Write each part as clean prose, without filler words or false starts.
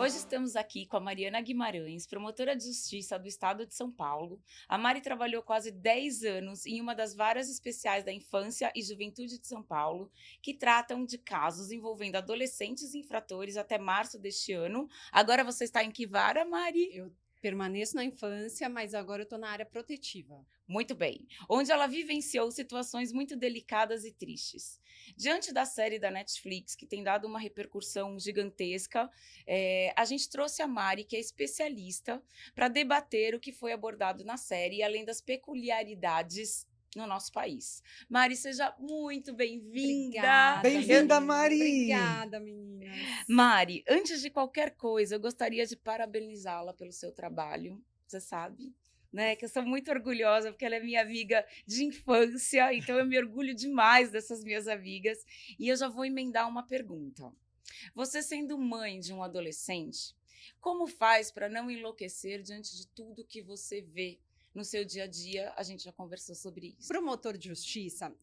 Hoje estamos aqui com a Mariana Guimarães, promotora de justiça do Estado de São Paulo. A Mari trabalhou quase 10 anos em uma das varas especiais da infância e juventude de São Paulo, que tratam de casos envolvendo adolescentes infratores até março deste ano. Agora você está em que vara, Mari? Eu permaneço na infância, mas agora eu estou na área protetiva. Muito bem, onde ela vivenciou situações muito delicadas e tristes. Diante da série da Netflix, que tem dado uma repercussão gigantesca, a gente trouxe a Mari, que é especialista, para debater o que foi abordado na série, além das peculiaridades no nosso país. Mari, seja muito bem-vinda! Bem-vinda, Mari! Obrigada, meninas! Mari, antes de qualquer coisa, eu gostaria de parabenizá-la pelo seu trabalho, você sabe, né, que eu sou muito orgulhosa, porque ela é minha amiga de infância, então eu me orgulho demais dessas minhas amigas. E eu já vou emendar uma pergunta. Você sendo mãe de um adolescente, como faz para não enlouquecer diante de tudo que você vê no seu dia a dia? A gente já conversou sobre isso. Promotor de justiça,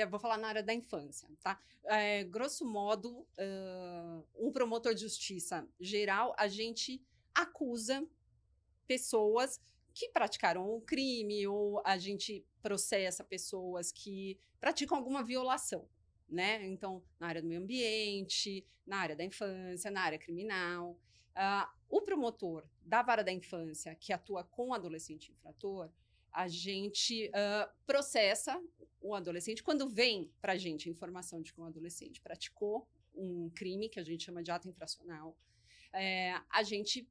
vou falar na área da infância, tá? Grosso modo, um promotor de justiça geral, a gente acusa pessoas que praticaram um crime, ou a gente processa pessoas que praticam alguma violação, né? Então, na área do meio ambiente, na área da infância, na área criminal. O promotor da vara da infância, que atua com o adolescente infrator, a gente processa o adolescente. Quando vem para a gente a informação de que um adolescente praticou um crime, que a gente chama de ato infracional, a gente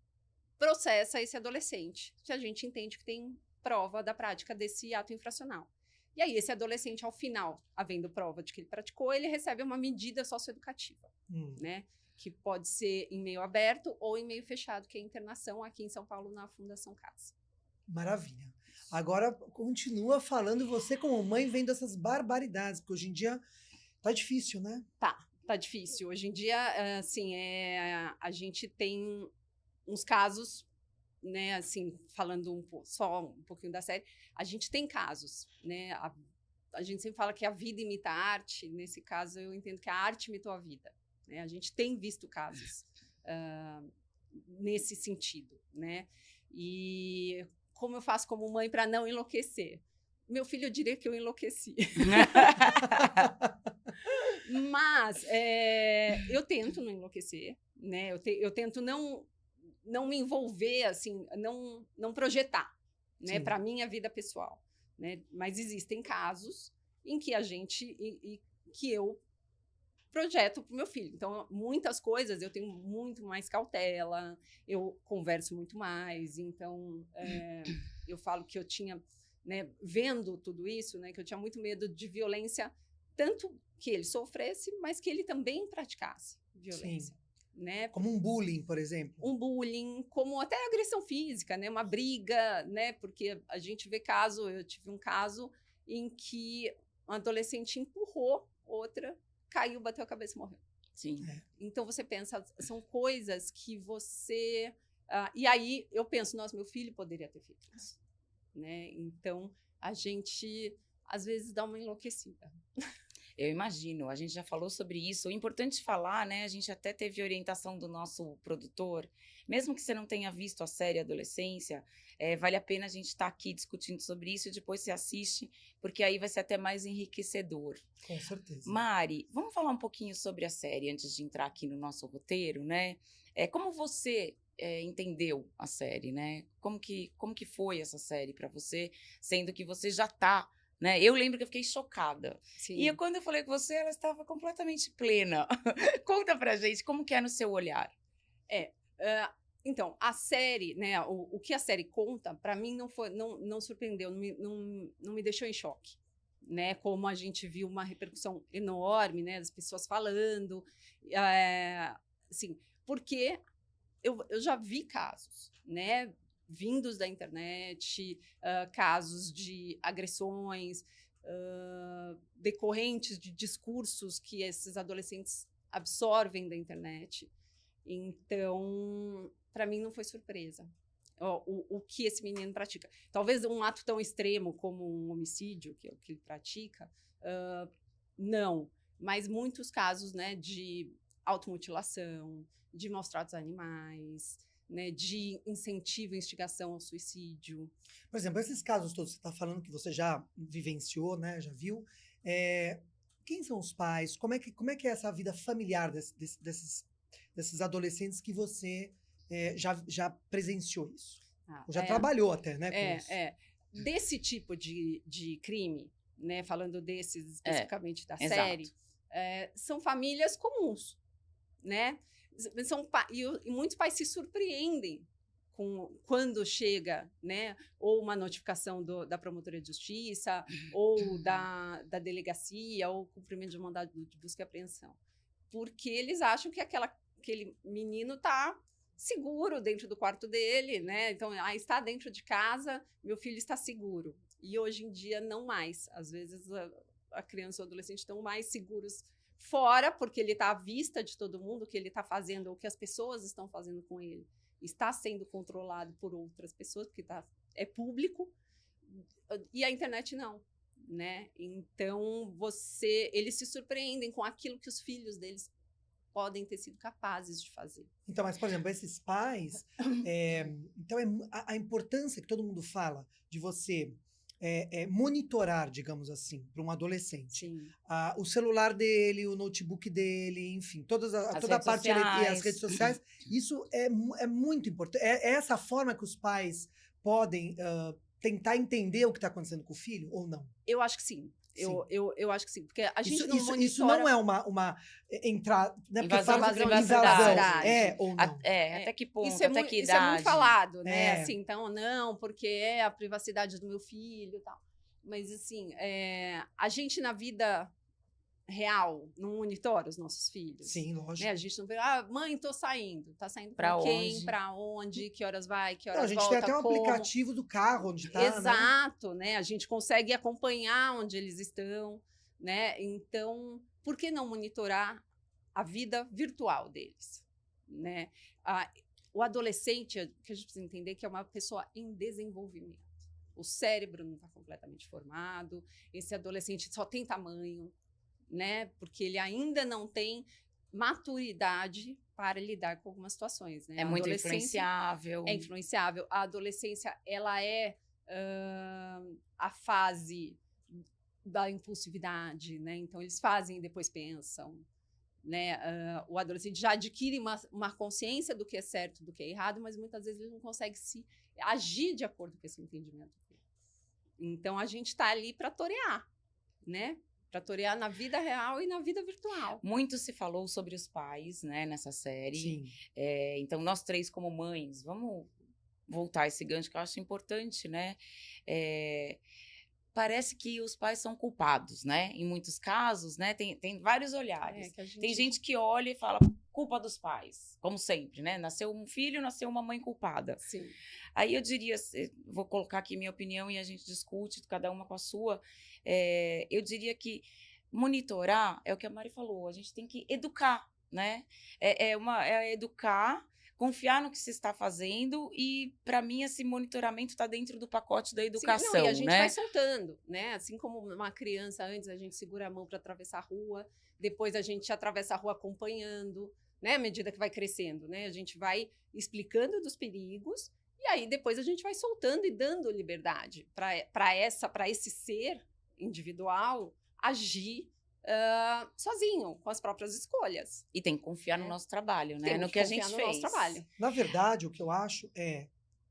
processa esse adolescente, se a gente entende que tem prova da prática desse ato infracional. E aí, esse adolescente, ao final, havendo prova de que ele praticou, ele recebe uma medida socioeducativa, né? Que pode ser em meio aberto ou em meio fechado, que é a internação aqui em São Paulo, na Fundação Casa. Maravilha. Agora, continua falando você como mãe vendo essas barbaridades, porque hoje em dia tá difícil, né? Tá difícil. Hoje em dia, assim, a gente tem uns casos, né, assim, falando só um pouquinho da série, a gente tem casos, né, a gente sempre fala que a vida imita a arte, nesse caso eu entendo que a arte imitou a vida, né, a gente tem visto casos nesse sentido, né, e como eu faço como mãe para não enlouquecer? Meu filho, eu diria que eu enlouqueci. Mas eu tento não enlouquecer, né, eu tento não me envolver, assim, não projetar, né, para minha vida pessoal, né? Mas existem casos em que que eu projeto para o meu filho. Então, muitas coisas eu tenho muito mais cautela, eu converso muito mais. Então, eu falo que eu tinha, né, vendo tudo isso, né, que eu tinha muito medo de violência, tanto que ele sofresse, mas que ele também praticasse violência. Sim. Né? Como um bullying, por exemplo. Um bullying, como até agressão física, né? Uma briga, né? Porque a gente vê eu tive um caso em que um adolescente empurrou outra, caiu, bateu a cabeça e morreu. Sim. Então você pensa, são coisas que você... e aí eu penso, nossa, meu filho poderia ter feito isso, né? Então a gente, às vezes, dá uma enlouquecida. Eu imagino, a gente já falou sobre isso. O importante falar, né? A gente até teve orientação do nosso produtor. Mesmo que você não tenha visto a série Adolescência, vale a pena a gente estar aqui discutindo sobre isso e depois você assiste, porque aí vai ser até mais enriquecedor. Com certeza. Mari, vamos falar um pouquinho sobre a série antes de entrar aqui no nosso roteiro, né? Como você entendeu a série, né? Como que foi essa série para você, sendo que você já está... Né? Eu lembro que eu fiquei chocada. Sim. E quando eu falei com você, ela estava completamente plena. Conta pra gente, como que é no seu olhar? Então, a série, né, o que a série conta, para mim não surpreendeu, não me deixou em choque. Né? Como a gente viu uma repercussão enorme, né, das pessoas falando. Assim, porque eu já vi casos, né, vindos da internet, casos de agressões decorrentes de discursos que esses adolescentes absorvem da internet. Então, para mim não foi surpresa o que esse menino pratica. Talvez um ato tão extremo como um homicídio, que é o que ele pratica, não. Mas muitos casos, né, de automutilação, de maus tratos a animais, né, de incentivo e instigação ao suicídio. Por exemplo, esses casos todos que você está falando que você já vivenciou, né? Já viu. Quem são os pais? Como é que é essa vida familiar desses adolescentes que você já presenciou isso? Ou já trabalhou até, né? Com isso? Desse tipo de crime, né, falando desses especificamente da exato. série, são famílias comuns, né? E muitos pais se surpreendem quando chega, né, ou uma notificação da promotoria de justiça, ou da delegacia, ou cumprimento de mandado de busca e apreensão. Porque eles acham que aquele menino está seguro dentro do quarto dele, né? Então, está dentro de casa, meu filho está seguro. E hoje em dia, não mais. Às vezes, a criança ou o adolescente estão mais seguros fora, porque ele está à vista de todo mundo, o que ele está fazendo, ou o que as pessoas estão fazendo com ele. Está sendo controlado por outras pessoas, porque é público, e a internet não, né? Então, eles se surpreendem com aquilo que os filhos deles podem ter sido capazes de fazer. Então, mas, por exemplo, esses pais... então, a importância que todo mundo fala de você monitorar, digamos assim, para um adolescente. O celular dele, o notebook dele, enfim, toda a parte... E as redes sociais. Isso é muito importante. É essa forma que os pais podem tentar entender o que está acontecendo com o filho, ou não? Eu acho que sim. Eu acho que sim, porque a gente não monitora... Isso não é uma entrada... Né, invasão de privacidade. Ou não? Até que ponto, até que idade? Isso é muito falado, né? Assim, então, não, porque é a privacidade do meu filho e tal. Mas, assim, a gente na vida real não monitora os nossos filhos. Sim, lógico. Né? A gente não vê, mãe, tô saindo. Tá saindo pra com quem? onde? Pra onde? Que horas vai? Que horas volta? A gente tem até um aplicativo do carro onde tá, Exato, né? A gente consegue acompanhar onde eles estão, né? Então, por que não monitorar a vida virtual deles, né? O adolescente, que a gente precisa entender que é uma pessoa em desenvolvimento. O cérebro não está completamente formado, esse adolescente só tem tamanho, né? Porque ele ainda não tem maturidade para lidar com algumas situações, né? É muito influenciável. É influenciável. A adolescência, ela é a fase da impulsividade, né? Então, eles fazem e depois pensam, né? O adolescente já adquire uma consciência do que é certo, do que é errado, mas muitas vezes ele não consegue agir de acordo com esse entendimento. Então, a gente está ali para torear, né? Para torear na vida real e na vida virtual. Muito se falou sobre os pais, né, nessa série. Sim. Então, nós três como mães, vamos voltar a esse gancho que eu acho importante, né? Parece que os pais são culpados, né? Em muitos casos, né? Tem vários olhares. Tem gente que olha e fala, culpa dos pais, como sempre, né? Nasceu um filho, nasceu uma mãe culpada. Sim. Aí eu diria, vou colocar aqui minha opinião e a gente discute, cada uma com a sua. Eu diria que monitorar é o que a Mari falou, a gente tem que educar, né? Educar, confiar no que se está fazendo e, para mim, esse monitoramento está dentro do pacote da educação. Sim, e a gente né? vai soltando, né? Assim como uma criança, antes a gente segura a mão para atravessar a rua, depois a gente atravessa a rua acompanhando, né? À medida que vai crescendo, né? A gente vai explicando dos perigos e aí depois a gente vai soltando e dando liberdade para esse ser individual agir sozinho, com as próprias escolhas. E tem que confiar no nosso trabalho, né? No que a gente fez. Nosso trabalho. Na verdade, o que eu acho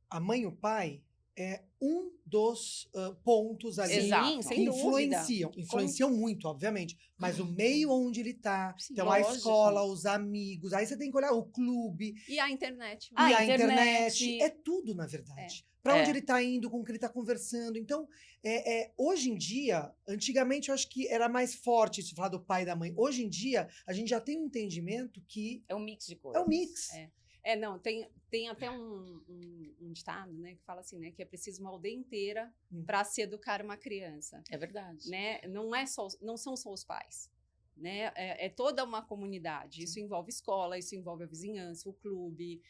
a mãe e o pai é um dos pontos ali Exato. que influenciam muito, obviamente, mas o meio onde ele tá, então a escola, os amigos, aí você tem que olhar o clube. E a internet. E a internet. É tudo, na verdade. Para onde ele está indo, com o que ele está conversando. Então, hoje em dia, antigamente eu acho que era mais forte isso, falar do pai e da mãe. Hoje em dia, a gente já tem um entendimento que... É um mix de coisas. É um mix. Não, tem até um ditado, né, que fala assim, né, que é preciso uma aldeia inteira para se educar uma criança. É verdade. Né? Não são só os pais. Né? É toda uma comunidade. Isso envolve escola, isso envolve a vizinhança, o clube.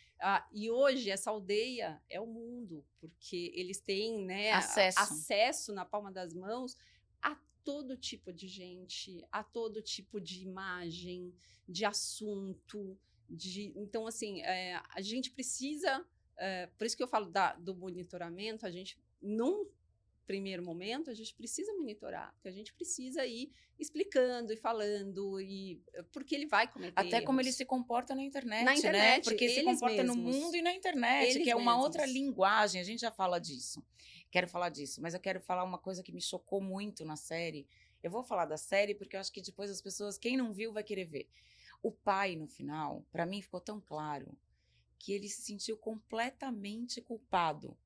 E hoje essa aldeia é o mundo, porque eles têm, né, acesso na palma das mãos a todo tipo de gente, a todo tipo de imagem, de assunto, então, assim, a gente precisa, por isso que eu falo do monitoramento, a gente, num primeiro momento, a gente precisa monitorar, porque a gente precisa ir explicando e falando, porque ele vai cometer Até como ele erros. se comporta na Na internet, né? internet, Porque se eles comporta no mesmos. mundo e na internet, Eles que é uma outra mesmos. linguagem. A gente já fala disso. Quero falar disso, mas eu quero falar uma coisa que me chocou muito na série. Eu vou falar da série porque eu acho que depois as pessoas, quem não viu, vai querer ver. O pai, no final, para mim ficou tão claro que ele se sentiu completamente culpado.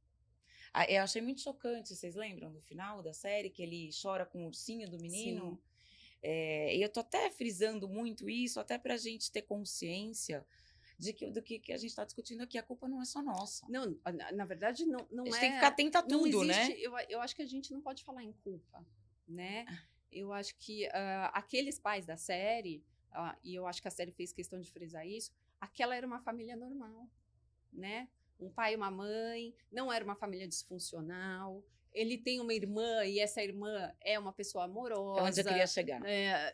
Eu achei muito chocante, vocês lembram do final da série, que ele chora com o ursinho do menino? Sim. E eu tô até frisando muito isso, até pra gente ter consciência do que a gente está discutindo aqui. A culpa não é só nossa. Não, na verdade, não A gente é. tem que ficar atenta a Não tudo, existe, né? eu acho que a gente não pode falar em culpa, né? Eu acho que aqueles pais da série, e eu acho que a série fez questão de frisar isso, aquela era uma família normal, né? Um pai e uma mãe, não era uma família disfuncional. Ele tem uma irmã e essa irmã é uma pessoa amorosa. É onde eu queria chegar.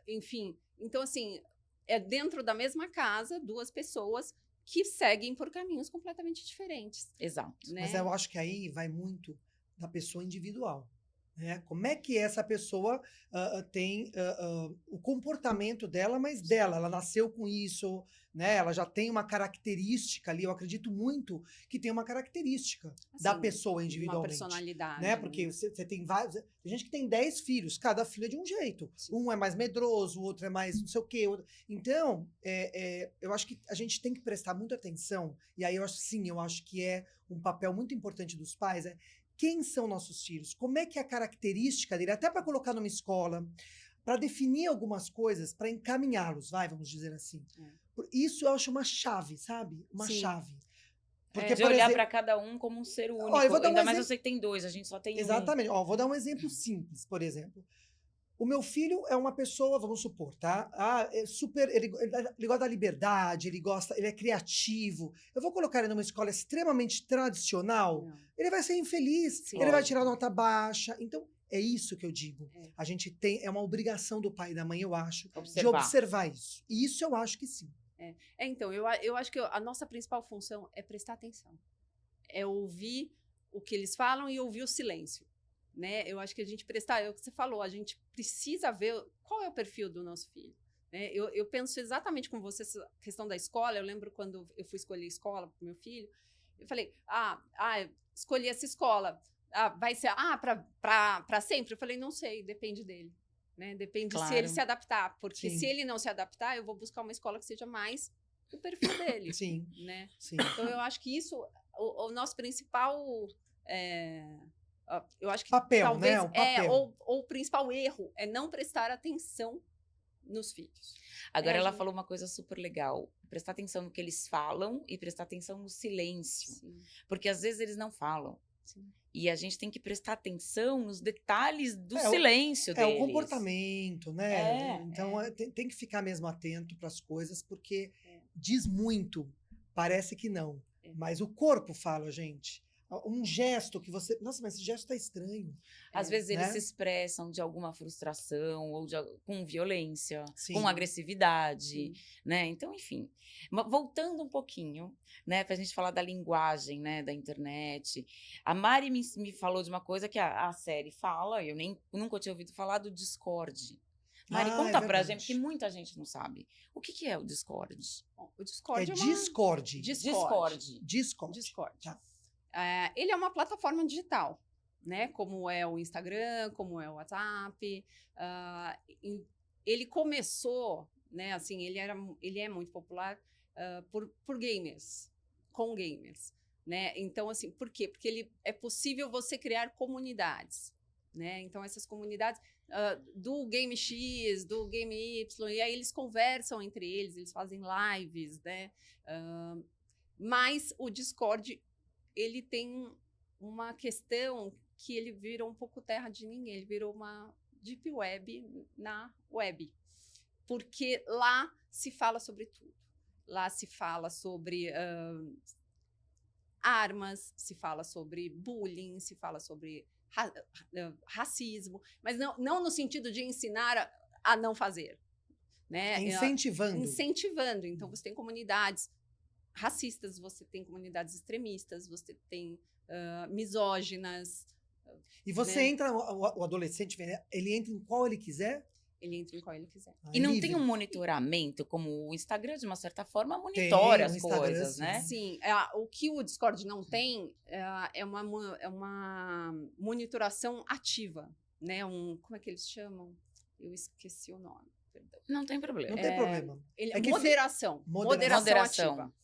Enfim, então assim, é dentro da mesma casa, duas pessoas que seguem por caminhos completamente diferentes. Exato. Né? Mas eu acho que aí vai muito da pessoa individual. Né? Como é que essa pessoa tem o comportamento dela, mas dela, ela nasceu com isso, né? Ela já tem uma característica ali. Eu acredito muito que tem uma característica da Assim, pessoa uma individualmente. personalidade. Né? Porque você tem vários. Tem gente que tem 10 filhos, cada filho é de um jeito. Sim. Um é mais medroso, o outro é mais não sei o quê. Então, eu acho que a gente tem que prestar muita atenção. E aí eu acho que é um papel muito importante dos pais. Quem são nossos filhos? Como é que é a característica dele? Até para colocar numa escola, para definir algumas coisas, para encaminhá-los, vamos dizer assim. Isso eu acho uma chave, sabe? Uma Sim. chave. Porque, de olhar para cada um como um ser único. Eu vou dar Ainda mais você que tem dois, a gente só tem Exatamente. Vou dar um exemplo simples, por exemplo. O meu filho é uma pessoa, vamos supor, tá? Ele gosta da liberdade, ele é criativo. Eu vou colocar ele numa escola extremamente tradicional, ele vai ser infeliz, Sim. ele vai tirar nota baixa. Então, é isso que eu digo. É. A gente tem, é uma obrigação do pai e da mãe, eu acho, Observar. de observar isso. E isso eu acho que sim. Então, eu acho que a nossa principal função é prestar atenção. É ouvir o que eles falam e ouvir o silêncio. Né? Eu acho que a gente é o que você falou, a gente precisa ver qual é o perfil do nosso filho. Né? Eu penso exatamente como você, essa questão da escola. Eu lembro quando eu fui escolher escola para o meu filho, eu falei, escolhi essa escola, vai ser para sempre? Eu falei, não sei, depende dele. Né? Depende se ele se adaptar, porque Sim. se ele não se adaptar, eu vou buscar uma escola que seja mais o perfil dele. Sim. Né? Sim. Então, eu acho que isso, o nosso principal... eu acho que papel, talvez né? O papel. ou o principal erro é não prestar atenção nos filhos. Agora ela falou uma coisa super legal. Prestar atenção no que eles falam e prestar atenção no silêncio. Sim. Porque às vezes eles não falam. Sim. E a gente tem que prestar atenção nos detalhes do silêncio É deles. o comportamento, né? Então tem que ficar mesmo atento para as coisas, porque diz muito, parece que não. Mas o corpo fala, gente. Um gesto que você... Nossa, mas esse gesto tá estranho. Às vezes eles né? se expressam de alguma frustração, ou com violência, Sim. com agressividade, Sim. né? Então, enfim. Voltando um pouquinho, né, pra gente falar da linguagem, né, da internet. A Mari me falou de uma coisa que a série fala, eu nunca tinha ouvido falar do Discord. Mari, conta pra gente, porque muita gente não sabe. O que é o Discord? Bom, o Discord é Discord. Discord. Tá. Ele é uma plataforma digital, né? Como é o Instagram, como é o WhatsApp. Ele começou, né? Assim, ele é muito popular por gamers, com gamers, né? Então, assim, por quê? Porque é possível você criar comunidades, né? Então, essas comunidades do Game X, do Game Y, e aí eles conversam entre eles fazem lives, né? Mas o Discord, ele tem uma questão que ele virou um pouco terra de ninguém, ele virou uma deep web na web, porque lá se fala sobre tudo. Lá se fala sobre armas, se fala sobre bullying, se fala sobre racismo, mas não no sentido de ensinar a não fazer, né? Incentivando. Incentivando. Então, você tem comunidades racistas, você tem comunidades extremistas, você tem misóginas. E você né? entra, o adolescente, ele entra em qual ele quiser? Ele entra em qual ele quiser. E não livre. tem um monitoramento, como o Instagram, de uma certa forma, Tem, monitora o as Instagram, coisas, sim. né? Sim, o que o Discord não tem é uma monitoração ativa, né? Como é que eles chamam? Eu esqueci o nome, perdão. Não tem problema. Não tem problema. É que moderação. Moderação. Ativa.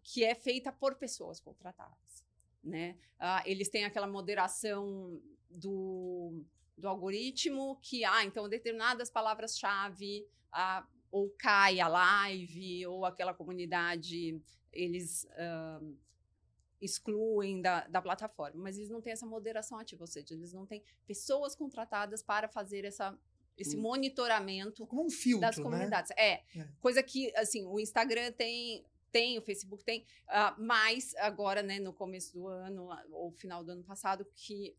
Que é feita por pessoas contratadas, né? Eles têm aquela moderação do algoritmo que, então, determinadas palavras-chave ou cai a live ou aquela comunidade, eles excluem da plataforma, mas eles não têm essa moderação ativa, ou seja, eles não têm pessoas contratadas para fazer esse monitoramento Como um filtro, das comunidades. Coisa que, assim, o Instagram tem, o Facebook tem, mas agora, né, no começo do ano, ou final do ano passado, que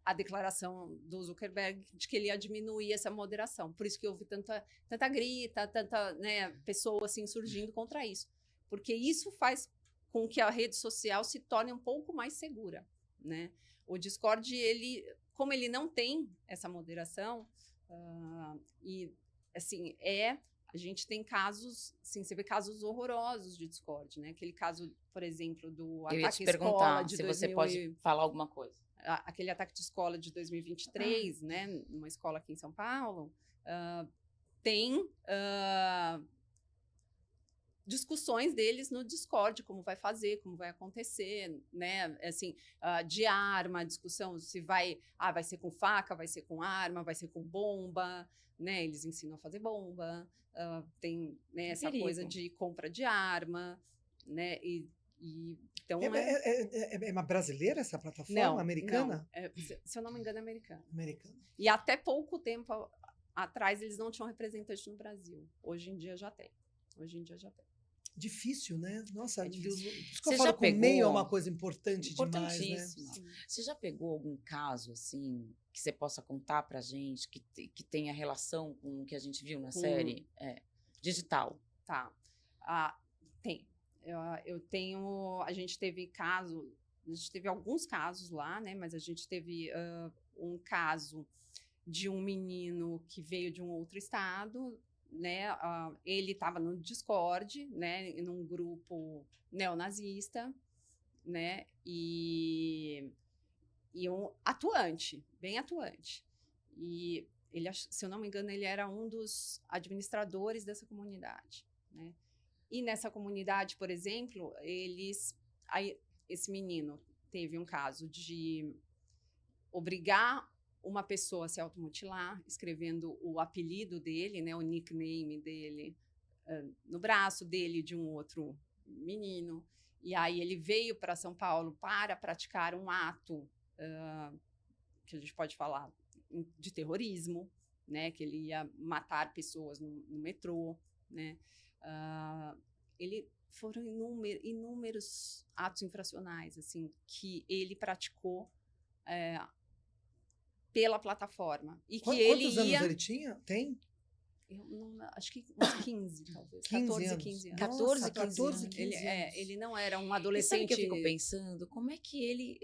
a declaração do Zuckerberg de que ele ia diminuir essa moderação. Por isso que houve tanta grita, tanta, né, pessoa assim, surgindo contra isso. Porque isso faz com que a rede social se torne um pouco mais segura, né? O Discord, como ele não tem essa moderação, e assim, a gente tem casos, assim, você vê casos horrorosos de Discord, né? Aquele caso, por exemplo, do Eu ia ataque te à escola perguntar de se você pode falar alguma coisa. aquele ataque de escola de 2023, né? Numa escola aqui em São Paulo, tem discussões deles no Discord, como vai fazer, como vai acontecer, né? Assim, de arma, discussão se vai ser com faca, vai ser com arma, vai ser com bomba, né? Eles ensinam a fazer bomba, tem, né, essa coisa de compra de arma, né? Então é uma brasileira essa plataforma? não, Americana? Não. Se eu não me engano, é americana. Americana. E até pouco tempo atrás eles não tinham representante no Brasil. Hoje em dia já tem. Difícil, né? Nossa, difícil. Isso que eu falo, com o meio é uma coisa importante demais, né? Você já pegou algum caso, assim, que você possa contar pra gente, que tenha relação com o que a gente viu na série? Digital. Tá. Tem. Eu tenho... A gente teve alguns casos lá, né? Mas a gente teve um caso de um menino que veio de um outro estado, né? Ele estava no Discord, né? Num grupo neonazista, né? E um atuante, bem atuante. E ele, se eu não me engano, ele era um dos administradores dessa comunidade, né? E nessa comunidade, por exemplo, esse menino teve um caso de obrigar uma pessoa a se automutilar, escrevendo o apelido dele, né, o nickname dele, no braço dele de um outro menino. E aí ele veio para São Paulo para praticar um ato que a gente pode falar de terrorismo, né, que ele ia matar pessoas no metrô, né. Foram inúmeros atos infracionais, assim, que ele praticou pela plataforma. E que Quantos anos ele tinha? Tem? Acho que uns 15, talvez. 14, 15 anos. 14, 15 anos. Ele não era um adolescente. E sabe o que eu fico pensando? Como é que ele...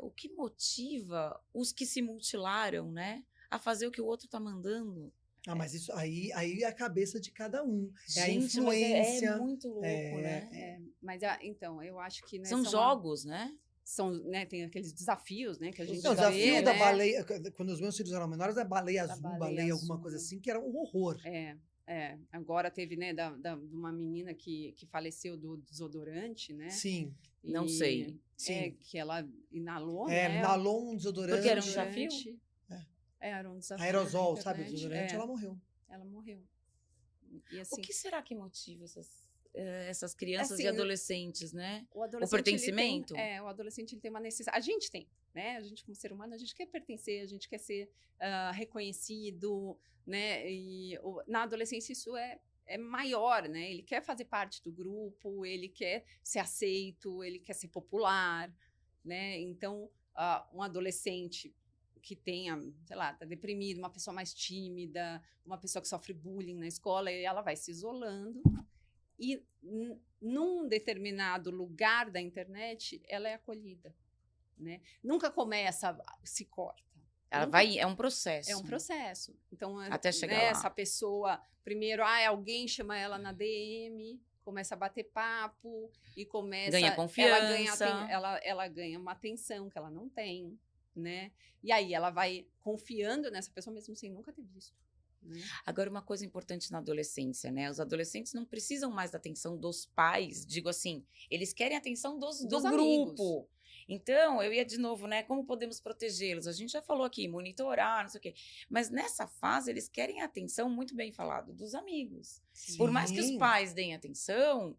o que motiva os que se mutilaram, né? A fazer o que o outro tá mandando? Mas isso aí é a cabeça de cada um. Gente, é a influência. É muito louco, né? Mas, então, eu acho que... Né, são jogos, né? Né, tem aqueles desafios, né, que a gente O desafio da né? baleia, quando os meus filhos eram menores, a baleia azul, baleia alguma coisa assim, que era um horror. Agora teve, né, de uma menina que faleceu do desodorante, né? Sim. Não sei. Sim. Que ela inalou, né? Inalou um desodorante. Porque era um desafio? Era um desafio. Aerosol, sabe, o desodorante, ela morreu. Ela morreu. E, assim, o que será que motiva essas crianças e adolescentes, né? O pertencimento? O adolescente ele tem uma necessidade. A gente tem, né? A gente, como ser humano, a gente quer pertencer, a gente quer ser reconhecido, né? E na adolescência isso é maior, né? Ele quer fazer parte do grupo, ele quer ser aceito, ele quer ser popular, né? Então, um adolescente que tenha, sei lá, tá deprimido, uma pessoa mais tímida, uma pessoa que sofre bullying na escola, e ela vai se isolando. E num determinado lugar da internet, ela é acolhida, né? Nunca começa, se corta. Ela vai, é um processo. É um processo. Então, Até chegar né, lá. essa pessoa, primeiro, alguém chama ela na DM, começa a bater papo e começa... Ganha confiança. Ela ganha uma atenção que ela não tem, né? E aí ela vai confiando nessa pessoa mesmo sem nunca ter visto. Né? Agora, uma coisa importante na adolescência, né? Os adolescentes não precisam mais da atenção dos pais, digo assim, eles querem a atenção do amigos. grupo. Então, eu ia de novo, né? Como podemos protegê-los? A gente já falou aqui, monitorar, não sei o quê. Mas nessa fase, eles querem a atenção, muito bem falado, dos amigos. Sim. Por mais que os pais deem atenção,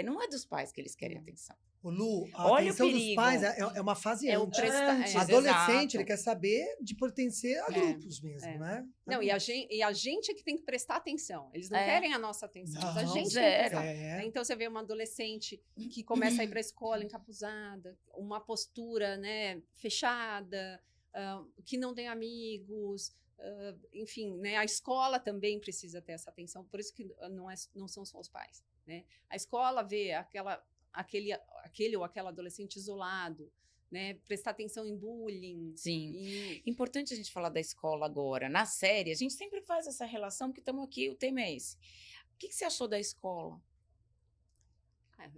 não é dos pais que eles querem atenção. Ô, Lu, a Olha o atenção dos perigo. pais é uma fase É o antes. antes, O adolescente, exato. ele quer saber de pertencer a grupos mesmo, né? Não, e a gente é que tem que prestar atenção. Eles não querem a nossa atenção, mas a Não, gente zero. tem que prestar. Então, você vê uma adolescente que começa a ir para a escola encapuzada, uma postura, né, fechada, que não tem amigos, enfim, né, a escola também precisa ter essa atenção, por isso que não são só os pais. Né? A escola vê aquele ou aquela adolescente isolado, né? Prestar atenção em bullying. Sim. Importante a gente falar da escola agora. Na série, a gente sempre faz essa relação, porque estamos aqui, o tema é esse. O que você achou da escola?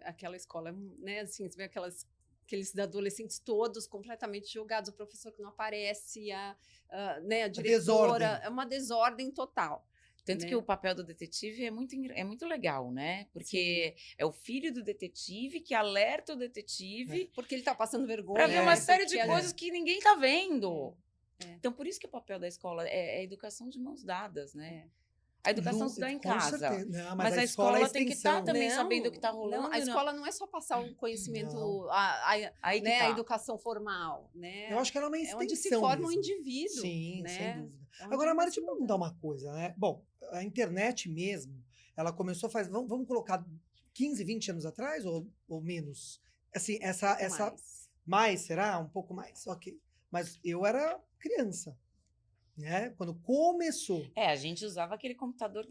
Aquela escola, né? Assim, você vê aqueles adolescentes todos completamente jogados, o professor que não aparece, né, a diretora. É uma desordem total. Tanto né? que o papel do detetive é muito legal, né? Porque é o filho do detetive que alerta o detetive. Porque ele tá passando vergonha. Para ver uma série de coisas que ninguém tá vendo. Então, por isso que o papel da escola é a educação de mãos dadas, né? A educação se dá em casa. Não, mas a escola tem que estar também sabendo o que está rolando. Não, a escola não é só passar o conhecimento, né, a educação formal. Né? Eu acho que ela é uma extensão. É onde se forma um indivíduo. Sim, né? sem dúvida. Agora, Mari, deixa eu perguntar uma coisa, né? Bom, a internet mesmo, ela começou vamos colocar 15, 20 anos atrás ou menos? Assim, mais, será? Um pouco mais, ok. Mas eu era criança. Né? Quando começou. A gente usava aquele computador.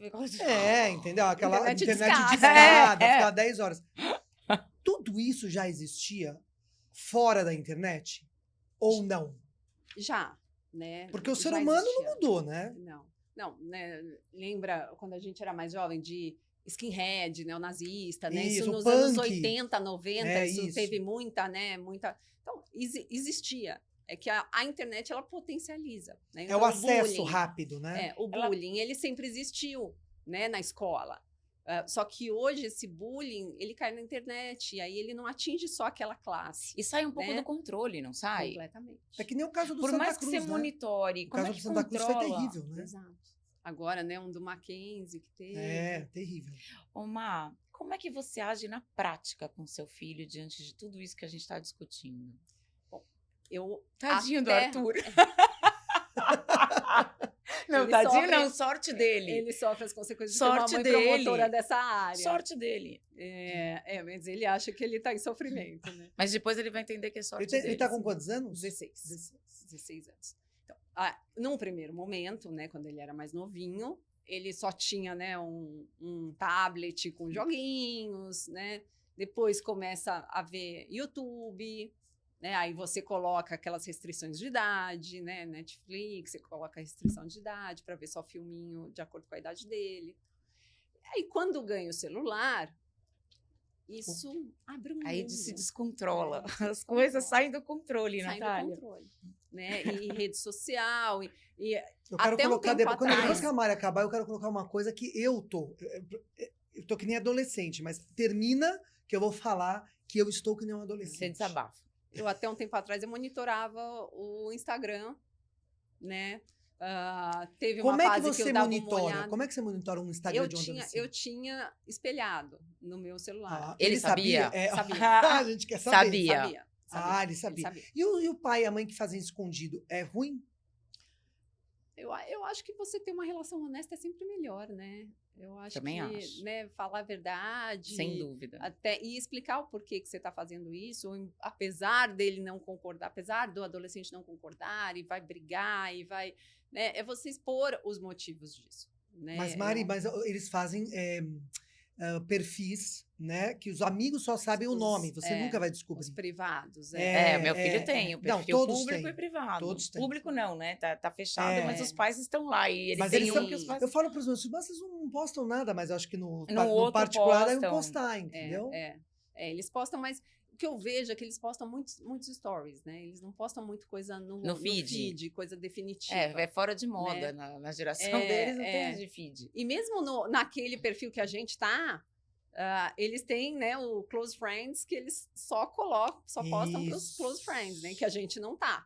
Entendeu? Aquela internet discada, ficava 10 horas. Tudo isso já existia fora da internet? Ou não? Já, né? Porque o ser humano não mudou, né? Não, né? Lembra quando a gente era mais jovem de skinhead, neonazista, né? Isso nos punk. anos 80, 90, isso teve muita. Então, existia. É que a internet, ela potencializa. Né? Então, o acesso rápido, né? O bullying, ele sempre existiu, né, na escola. Só que hoje, esse bullying, ele cai na internet. E aí, ele não atinge só aquela classe. E sai um pouco do controle, não sai? Completamente. É que nem o caso do Por Santa mais Cruz, que você monitore, como é que Santa Cruz foi controla? terrível, né? Exato. Agora, né, um do Mackenzie que teve. Terrível. Má, como é que você age na prática com seu filho diante de tudo isso que a gente está discutindo? Tadinho do Arthur. Não, tadinho não, sorte dele. Ele sofre as consequências sorte de ter uma mãe promotora dessa área. Sorte dele. Mas ele acha que ele está em sofrimento, né? Mas depois ele vai entender que é sorte dele. Ele está com quantos anos? 16 anos. Então, num primeiro momento, né, quando ele era mais novinho, ele só tinha, né, um tablet com joguinhos, né? Depois começa a ver YouTube, né? Aí você coloca aquelas restrições de idade, né? Netflix, você coloca a restrição de idade para ver só filminho de acordo com a idade dele. Aí quando ganha o celular, isso abre um mundo. Aí se descontrola. As coisas saem do controle, Natália. Saem do controle. Né? E rede social. Eu quero até colocar, depois que a Mari acabar, eu quero colocar uma coisa que eu tô que nem adolescente, mas termina que eu vou falar que eu estou que nem um adolescente. Você desabafa. Eu até um tempo atrás eu monitorava o Instagram, né? Teve uma fase que eu dava uma olhada. Como é que você monitora um Instagram de um adolescente? Eu tinha espelhado no meu celular. Ele sabia? Sabia. A gente quer saber. Sabia. Ele sabia. E o pai e a mãe que fazem escondido, é ruim? Eu acho que você ter uma relação honesta é sempre melhor, né? Eu acho Também que, acho. né, falar a verdade. Sem dúvida. E explicar o porquê que você está fazendo isso, apesar dele não concordar, apesar do adolescente não concordar, e vai brigar, e vai. Né, é você expor os motivos disso. Né? Mas, Mari, eles fazem perfis, né? Que os amigos só sabem o nome, você nunca vai descobrir. Os privados. Meu filho tem o perfil todos público têm, e privado. todos têm. Público não, né? Tá fechado, mas os pais estão lá. E eles Mas têm eles um que os pais... Eu falo para os meus filhos, mas vocês não postam nada, mas eu acho que no outro particular devem postam. postar, entendeu? Eles postam, mas o que eu vejo é que eles postam muitos stories, né? Eles não postam muito coisa no feed, coisa definitiva. É fora de moda, né? na geração deles não tem de feed. E mesmo naquele perfil que a gente tá, eles têm, né, o Close Friends, que eles só postam para os Close Friends, né? Que a gente não tá.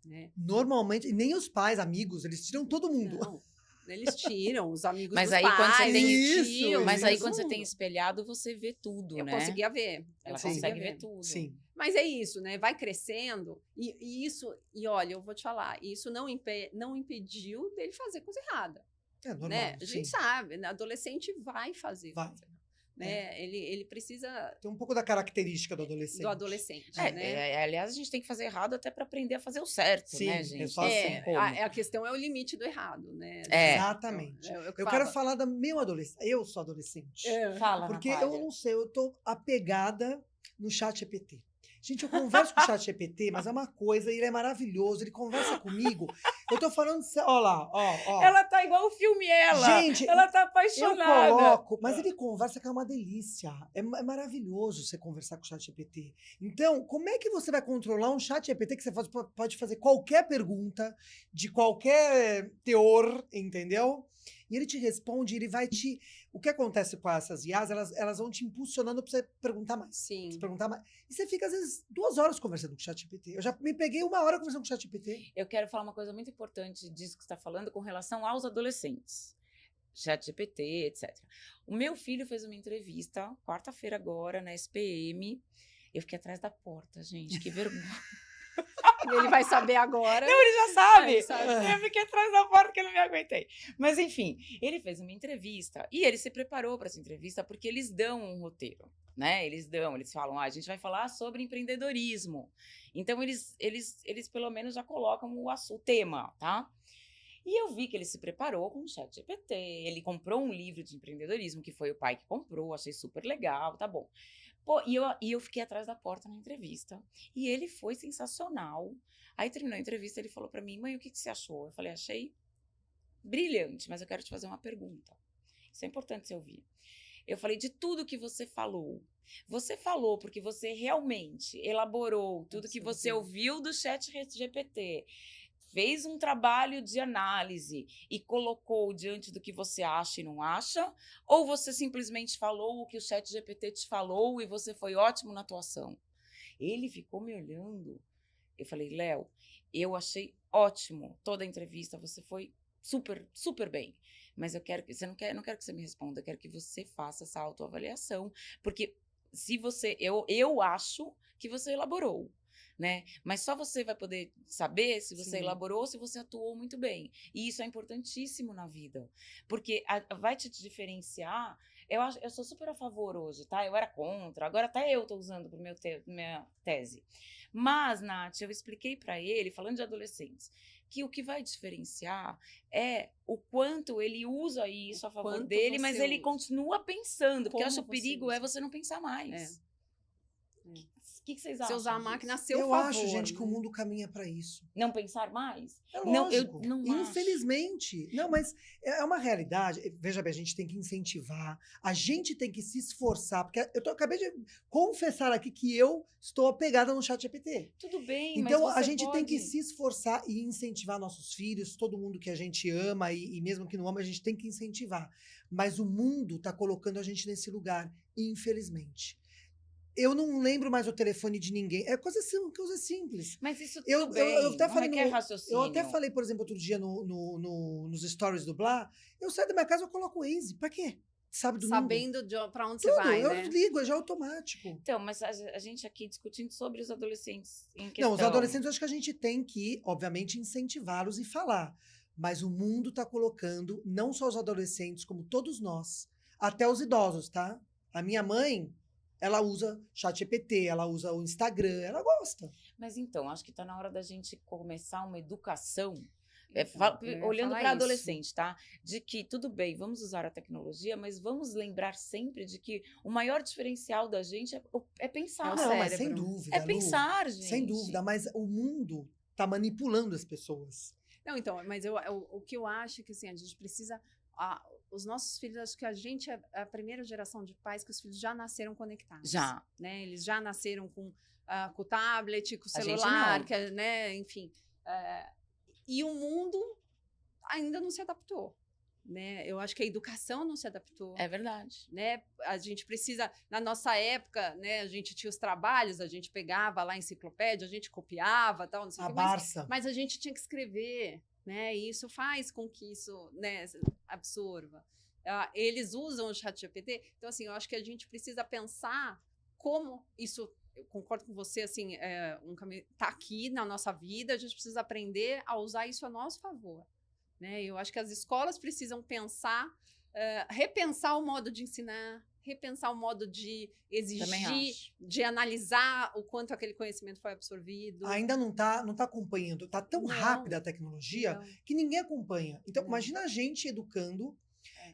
Né? Normalmente, nem os pais, amigos, eles tiram todo mundo. Não. Eles tiram os amigos mas dos aí, pais. Quando você tem isso, mas aí quando você tem espelhado, você vê tudo, eu né? Conseguia ver. Ela consegue ver tudo. Sim. Mas é isso, né? Vai crescendo e isso... E olha, eu vou te falar, isso não impediu dele fazer coisa errada. É normal, né? A gente sabe, né? Adolescente vai fazer vai. coisa errada. Né? Ele precisa... Tem um pouco da característica do adolescente. Né? Aliás, a gente tem que fazer errado até para aprender a fazer o certo, sim, né, gente? A questão é o limite do errado, né? Exatamente. Eu quero falar da meu adolescente. Eu sou adolescente. Fala, porque Natália. eu não sei, eu tô apegada no ChatGPT. Gente, eu converso com o ChatGPT, mas é uma coisa, ele é maravilhoso, ele conversa comigo. Eu tô falando, ó lá, ó. Ela tá igual o filme Ela. Gente, ela tá apaixonada. Eu coloco, mas ele conversa que é uma delícia. É maravilhoso você conversar com o ChatGPT. Então, como é que você vai controlar um ChatGPT que você pode fazer qualquer pergunta, de qualquer teor, entendeu? E ele te responde, ele vai te... O que acontece com essas IAs, elas vão te impulsionando pra você perguntar mais. Sim. Você perguntar mais. E você fica, às vezes, 2 horas conversando com o ChatGPT. Eu já me peguei 1 hora conversando com o ChatGPT. Eu quero falar uma coisa muito importante disso que você está falando com relação aos adolescentes. ChatGPT, etc. O meu filho fez uma entrevista, quarta-feira agora, na SPM. Eu fiquei atrás da porta, gente, que vergonha. Ele vai saber agora. Não, ele já sabe. Eu fiquei atrás da porta que eu não me aguentei. Mas, enfim, ele fez uma entrevista e ele se preparou para essa entrevista porque eles dão um roteiro, né? Eles falam, a gente vai falar sobre empreendedorismo. Então, eles pelo menos já colocam o tema, tá? E eu vi que ele se preparou com o ChatGPT, ele comprou um livro de empreendedorismo, que foi o pai que comprou, achei super legal, tá bom. Pô, e eu fiquei atrás da porta na entrevista. E ele foi sensacional. Aí terminou a entrevista, ele falou pra mim, mãe, o que você achou? Eu falei, achei brilhante, mas eu quero te fazer uma pergunta. Isso é importante você ouvir. Eu falei, de tudo que você falou porque você realmente elaborou tudo que você ouviu do ChatGPT, fez um trabalho de análise e colocou diante do que você acha e não acha? Ou você simplesmente falou o que o ChatGPT te falou e você foi ótimo na atuação? Ele ficou me olhando. Eu falei, Léo, eu achei ótimo toda a entrevista, você foi super, super bem. Mas eu quero que você não quero que você me responda, eu quero que você faça essa autoavaliação, porque se você, eu acho que você elaborou. Né? Mas só você vai poder saber se você elaborou ou se você atuou muito bem. E isso é importantíssimo na vida. Porque vai te diferenciar. Eu sou super a favor hoje, tá? Eu era contra, agora até eu tô usando para minha tese. Mas, Nath, eu expliquei para ele, falando de adolescentes, que o que vai diferenciar é o quanto ele usa isso a favor dele, mas ele continua pensando. Porque eu acho que o perigo é você não pensar mais. O que vocês acham? Você usar a máquina a seu favor. Eu acho, gente, que o mundo caminha para isso. Não pensar mais? É lógico. Não infelizmente. Acho. Não, mas é uma realidade. Veja bem, a gente tem que incentivar, a gente tem que se esforçar, porque acabei de confessar aqui que eu estou apegada no ChatGPT. Tudo bem, então mas a gente tem que se esforçar e incentivar nossos filhos, todo mundo que a gente ama e mesmo que não ama, a gente tem que incentivar. Mas o mundo está colocando a gente nesse lugar, infelizmente. Eu não lembro mais o telefone de ninguém. É coisa simples. Mas isso tudo eu até falei raciocínio. Eu até falei, por exemplo, outro dia nos stories do Blá, eu saio da minha casa, eu coloco o Waze. Pra quê? Sabendo pra onde você vai, né? Eu ligo, é já automático. Então, mas a gente aqui discutindo sobre os adolescentes em questão. Não, os adolescentes eu acho que a gente tem que, obviamente, incentivá-los e falar. mas o mundo está colocando, não só os adolescentes, como todos nós, até os idosos, tá? A minha mãe, ela usa ChatGPT, ela usa o Instagram, ela gosta. Mas então, acho que está na hora da gente começar uma educação, Então, eu ia olhando falar para isso. adolescente, tá? De que tudo bem, vamos usar a tecnologia, mas vamos lembrar sempre de que o maior diferencial da gente é pensar. É o Não, mas sem cérebro. dúvida, É Lu, pensar, gente. sem dúvida, mas o mundo está manipulando as pessoas. Não, então, mas o que eu acho que assim, a gente precisa. Os nossos filhos, acho que a gente é a primeira geração de pais que os filhos já nasceram conectados. Já. Né? Eles já nasceram com o tablet, com o A gente celular, não. né? Enfim. E o mundo ainda não se adaptou. Né? Eu acho que a educação não se adaptou. É verdade. Né? A gente precisa, na nossa época, né, a gente tinha os trabalhos, a gente pegava lá a enciclopédia, a gente copiava, tal, não sei o A que, Barça. mas a gente tinha que escrever, né? E isso faz com que isso, né, absorva. Eles usam o ChatGPT, então assim, eu acho que a gente precisa pensar como isso. Eu concordo com você, assim, um caminho está aqui na nossa vida, a gente precisa aprender a usar isso a nosso favor. Né? Eu acho que as escolas precisam pensar, repensar o modo de ensinar, repensar o modo de exigir, de analisar o quanto aquele conhecimento foi absorvido. Ainda não tá acompanhando. Tá tão rápida a tecnologia que ninguém acompanha. Então, imagina a gente educando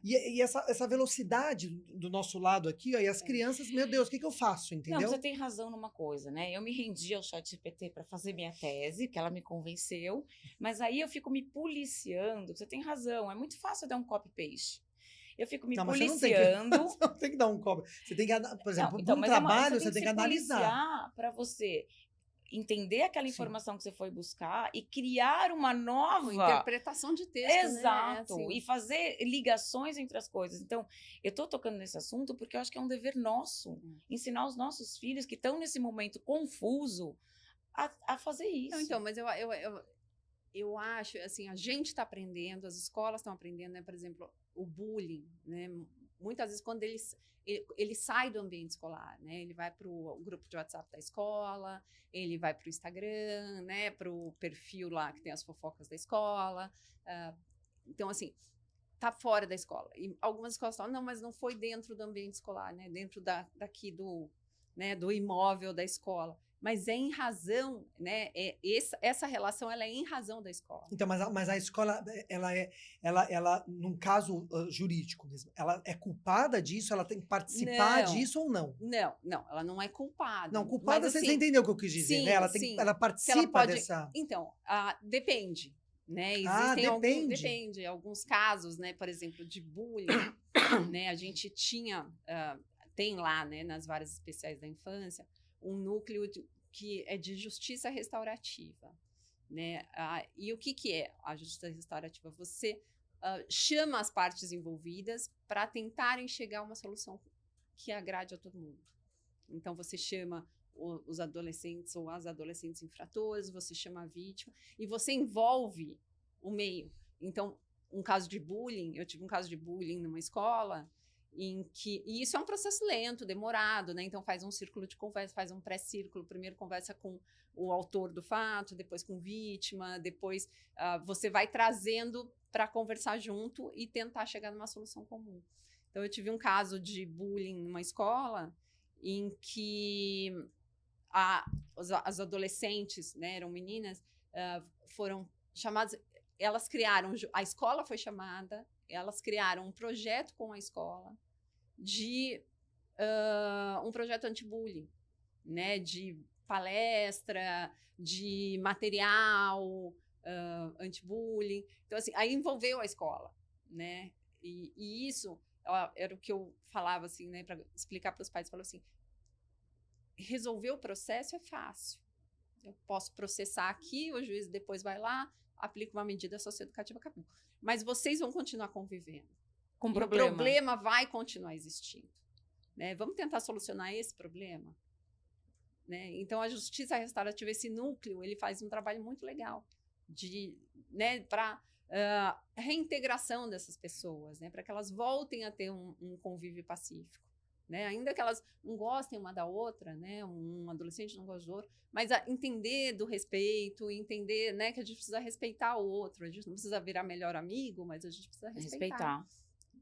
e essa velocidade do nosso lado aqui, ó, e as crianças, meu Deus, o que eu faço, entendeu? Não, você tem razão numa coisa, né? Eu me rendi ao ChatGPT para fazer minha tese, que ela me convenceu, mas aí eu fico me policiando. Você tem razão, é muito fácil dar um copy-paste. Eu fico me policiando. Você não tem que dar um cobra. Você tem que, por exemplo, Não, então, um mas trabalho, você tem que se analisar. policiar para você entender aquela informação que você foi buscar e criar uma nova interpretação de texto. Exato, né? Assim. E fazer ligações entre as coisas. Então, eu estou tocando nesse assunto porque eu acho que é um dever nosso ensinar os nossos filhos que estão nesse momento confuso a fazer isso. Não, então, mas eu acho, assim, a gente está aprendendo, as escolas estão aprendendo, né? Por exemplo, o bullying, né? Muitas vezes, quando ele sai do ambiente escolar, né? Ele vai para o grupo de WhatsApp da escola, ele vai para o Instagram, né? Para o perfil lá que tem as fofocas da escola. Então, assim, tá fora da escola. E algumas escolas falam, não, mas não foi dentro do ambiente escolar, né? Dentro daqui do imóvel da escola. Mas é em razão, né? Essa relação ela é em razão da escola. Então, mas a escola, ela num caso jurídico mesmo, ela é culpada disso? Ela tem que participar disso ou não? Não, ela não é culpada. Não, culpada, mas, você assim, entendeu o que eu quis dizer, sim, né? Ela participa dessa. Então, depende. Né? Depende. Depende. Alguns casos, né? Por exemplo, de bullying, né? A gente tem lá, né? Nas varas especiais da infância, um núcleo que é de justiça restaurativa, né? E o que é a justiça restaurativa? Você chama as partes envolvidas para tentarem chegar a uma solução que agrade a todo mundo. Então, você chama os adolescentes ou as adolescentes infratores, você chama a vítima e você envolve o meio. Então, um caso de bullying, eu tive um caso de bullying numa escola, e isso é um processo lento, demorado, né? Então faz um círculo de conversa, faz um pré-círculo, primeiro conversa com o autor do fato, depois com vítima, depois você vai trazendo para conversar junto e tentar chegar numa solução comum. Então eu tive um caso de bullying numa escola em que as adolescentes, né, eram meninas, foram chamadas, elas criaram, a escola foi chamada, elas criaram um projeto com a escola de um projeto anti-bullying, né, de palestra, de material anti-bullying. Então, assim, aí envolveu a escola, né, e isso era o que eu falava, assim, né, para explicar para os pais, falou assim, resolver o processo é fácil. Eu posso processar aqui, o juiz depois vai lá, aplica uma medida socioeducativa, acabou. Mas vocês vão continuar convivendo. Com o problema vai continuar existindo. Né? Vamos tentar solucionar esse problema? Né? Então, a justiça restaurativa, esse núcleo, ele faz um trabalho muito legal né, para reintegração dessas pessoas, né, para que elas voltem a ter um convívio pacífico. né? Ainda que elas não gostem uma da outra, né? Um adolescente não gosta do outro, mas entender do respeito, entender, né, que a gente precisa respeitar o outro, a gente não precisa virar melhor amigo, mas a gente precisa respeitar.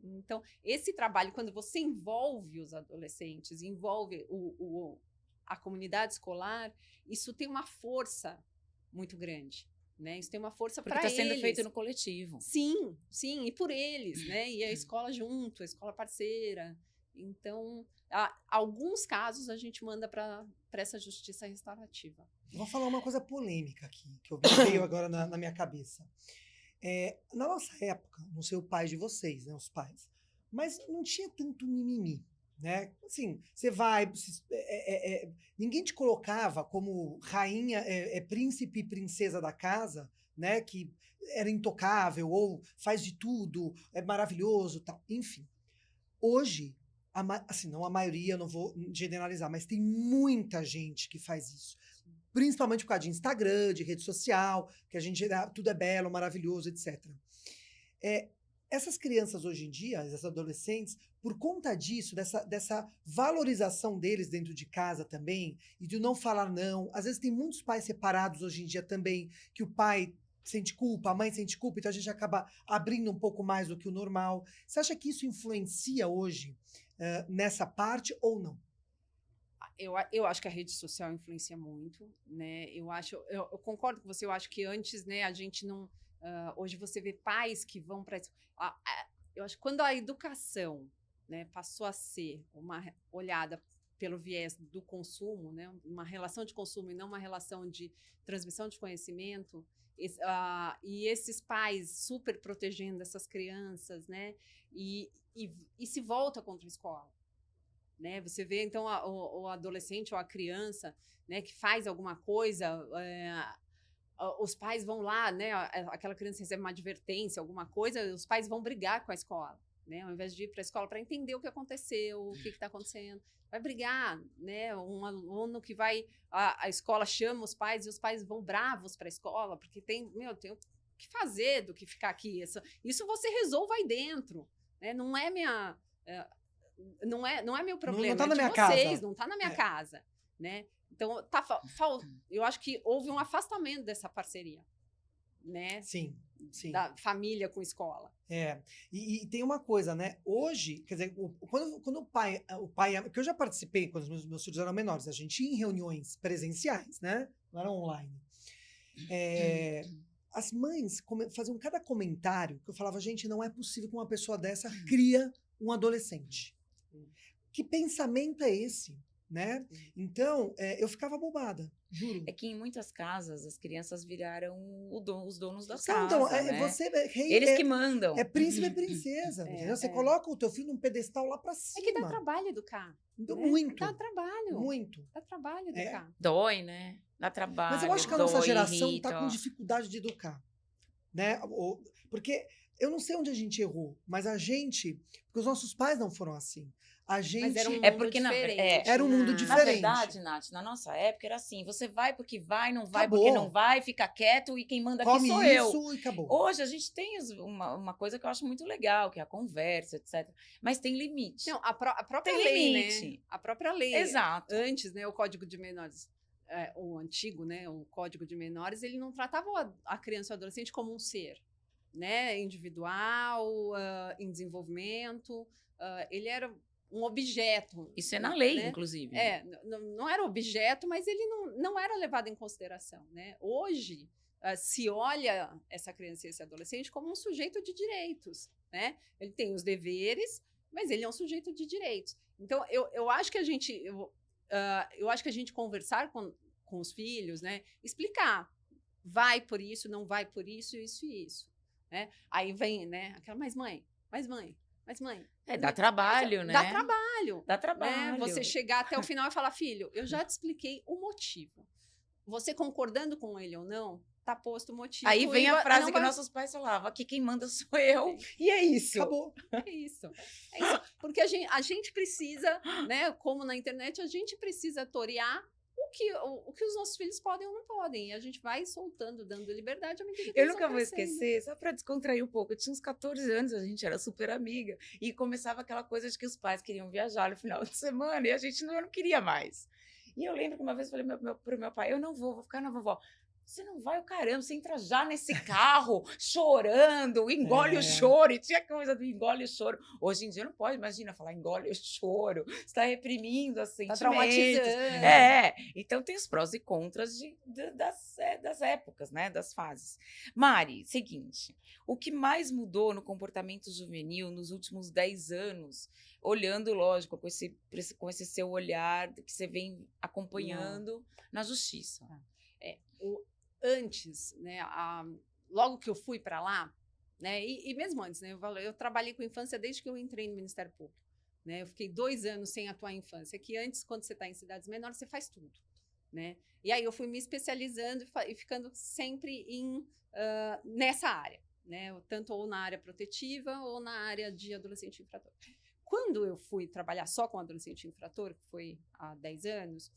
Então, esse trabalho, quando você envolve os adolescentes, envolve a comunidade escolar, isso tem uma força muito grande, né? Isso tem uma força para eles. Porque está sendo feito no coletivo. Sim, sim, e por eles, né? E a escola junto, a escola parceira. Então, alguns casos a gente manda para essa justiça restaurativa. Vou falar uma coisa polêmica aqui, que veio agora na minha cabeça. Na nossa época, não sei o pai de vocês, né, os pais, mas não tinha tanto mimimi, né? Assim, você vai, ninguém te colocava como rainha, príncipe e princesa da casa, né? Que era intocável ou faz de tudo, é maravilhoso, tal. Enfim, hoje, assim, não a maioria, não vou generalizar, mas tem muita gente que faz isso. Principalmente por causa de Instagram, de rede social, que a gente tudo é belo, maravilhoso, etc. Essas crianças hoje em dia, essas adolescentes, por conta disso, dessa valorização deles dentro de casa também, e de não falar não, às vezes tem muitos pais separados hoje em dia também, que o pai sente culpa, a mãe sente culpa, então a gente acaba abrindo um pouco mais do que o normal. Você acha que isso influencia hoje nessa parte ou não? Eu acho que a rede social influencia muito, né? Eu concordo com você, eu acho que antes, né, a gente não... hoje você vê pais que vão para... eu acho que quando a educação, né, passou a ser uma olhada pelo viés do consumo, né, uma relação de consumo e não uma relação de transmissão de conhecimento, e esses pais super protegendo essas crianças, né, e se volta contra a escola. Né? Você vê, então, o adolescente ou a criança, né, que faz alguma coisa, os pais vão lá, né, aquela criança recebe uma advertência, alguma coisa, os pais vão brigar com a escola, né, ao invés de ir para a escola para entender o que aconteceu, o que está acontecendo. Vai brigar, né, um aluno que vai, a escola chama os pais e os pais vão bravos para a escola, porque tem o que fazer do que ficar aqui. Isso você resolve aí dentro, né, não é minha... não é meu problema, não tá na minha vocês, casa. não está na minha casa, né? Então, eu acho que houve um afastamento dessa parceria, né? Sim, sim. Da família com escola. E tem uma coisa, né? Hoje, quer dizer, quando o pai, que eu já participei quando os meus filhos eram menores, a gente ia em reuniões presenciais, né? Não era online. As mães faziam cada comentário que eu falava, gente, não é possível que uma pessoa dessa cria um adolescente. Que pensamento é esse, né? Então, eu ficava bobada, juro. É que em muitas casas as crianças viraram os donos da Então, casa, né? você Eles que mandam. É príncipe e princesa. Entendeu? Você coloca o teu filho num pedestal lá pra cima. É que dá trabalho educar. Então, né? muito. Dá trabalho. Muito. Dá trabalho educar. Dói, né? Dá trabalho. Mas eu acho que a nossa geração irrita. tá com dificuldade de educar, né? Porque eu não sei onde a gente errou, mas porque os nossos pais não foram assim. A gente... Mas era um mundo diferente. Era um mundo diferente. Na verdade, Nath, na nossa época era assim, você vai porque vai, não vai Acabou. porque não vai, fica quieto e quem manda aqui Come sou isso eu. e acabou. Hoje a gente tem uma coisa que eu acho muito legal, que é a conversa, etc. Mas tem limite. Não, a própria Tem lei, limite. né? A própria lei. Exato. Antes, né, o Código de Menores, o antigo, né, o Código de Menores, ele não tratava a criança ou adolescente como um ser, né, individual, em desenvolvimento, ele era um objeto. Isso é na lei, né? inclusive. Não era objeto, mas ele não era levado em consideração, né? Hoje, se olha essa criança e esse adolescente como um sujeito de direitos, né? Ele tem os deveres, mas ele é um sujeito de direitos. Então, eu acho que a gente... eu acho que a gente conversar com os filhos, né? Explicar. Vai por isso, não vai por isso, isso e isso. Né? Aí vem, né? Aquela, mas mãe. Dá trabalho, né? Dá trabalho. Dá trabalho. Né? Você chegar até o final e falar, filho, eu já te expliquei o motivo. Você concordando com ele ou não, tá posto o motivo. Aí vem a frase que nossos pais falavam, aqui quem manda sou eu. E é isso. Acabou. É isso. Porque a gente precisa, né? Como na internet, a gente precisa torear o o que os nossos filhos podem ou não podem. E a gente vai soltando, dando liberdade à medida que Eu eles nunca vão vou crescendo. esquecer, só para descontrair um pouco. Eu tinha uns 14 anos, a gente era super amiga. E começava aquela coisa de que os pais queriam viajar no final de semana e a gente eu não queria mais. E eu lembro que uma vez eu falei pro meu pai: eu não vou ficar na vovó. Você não vai, o caramba, você entra já nesse carro chorando, engole o choro. E tinha coisa do engole o choro. Hoje em dia não pode, imagina, falar engole o choro. Você está reprimindo os Tá sentimentos. traumatizando. Então tem os prós e contras das épocas, né? Das fases. Mari, seguinte, o que mais mudou no comportamento juvenil nos últimos 10 anos, olhando, lógico, com esse seu olhar que você vem acompanhando na justiça? Antes, né, logo que eu fui para lá, né, e mesmo antes, né, eu trabalhei com infância desde que eu entrei no Ministério Público, né, eu fiquei 2 anos sem atuar em infância, que antes, quando você está em cidades menores, você faz tudo, né, e aí eu fui me especializando e ficando sempre nessa área, né, tanto ou na área protetiva ou na área de adolescente infrator. Quando eu fui trabalhar só com adolescente infrator, que foi há 10 anos,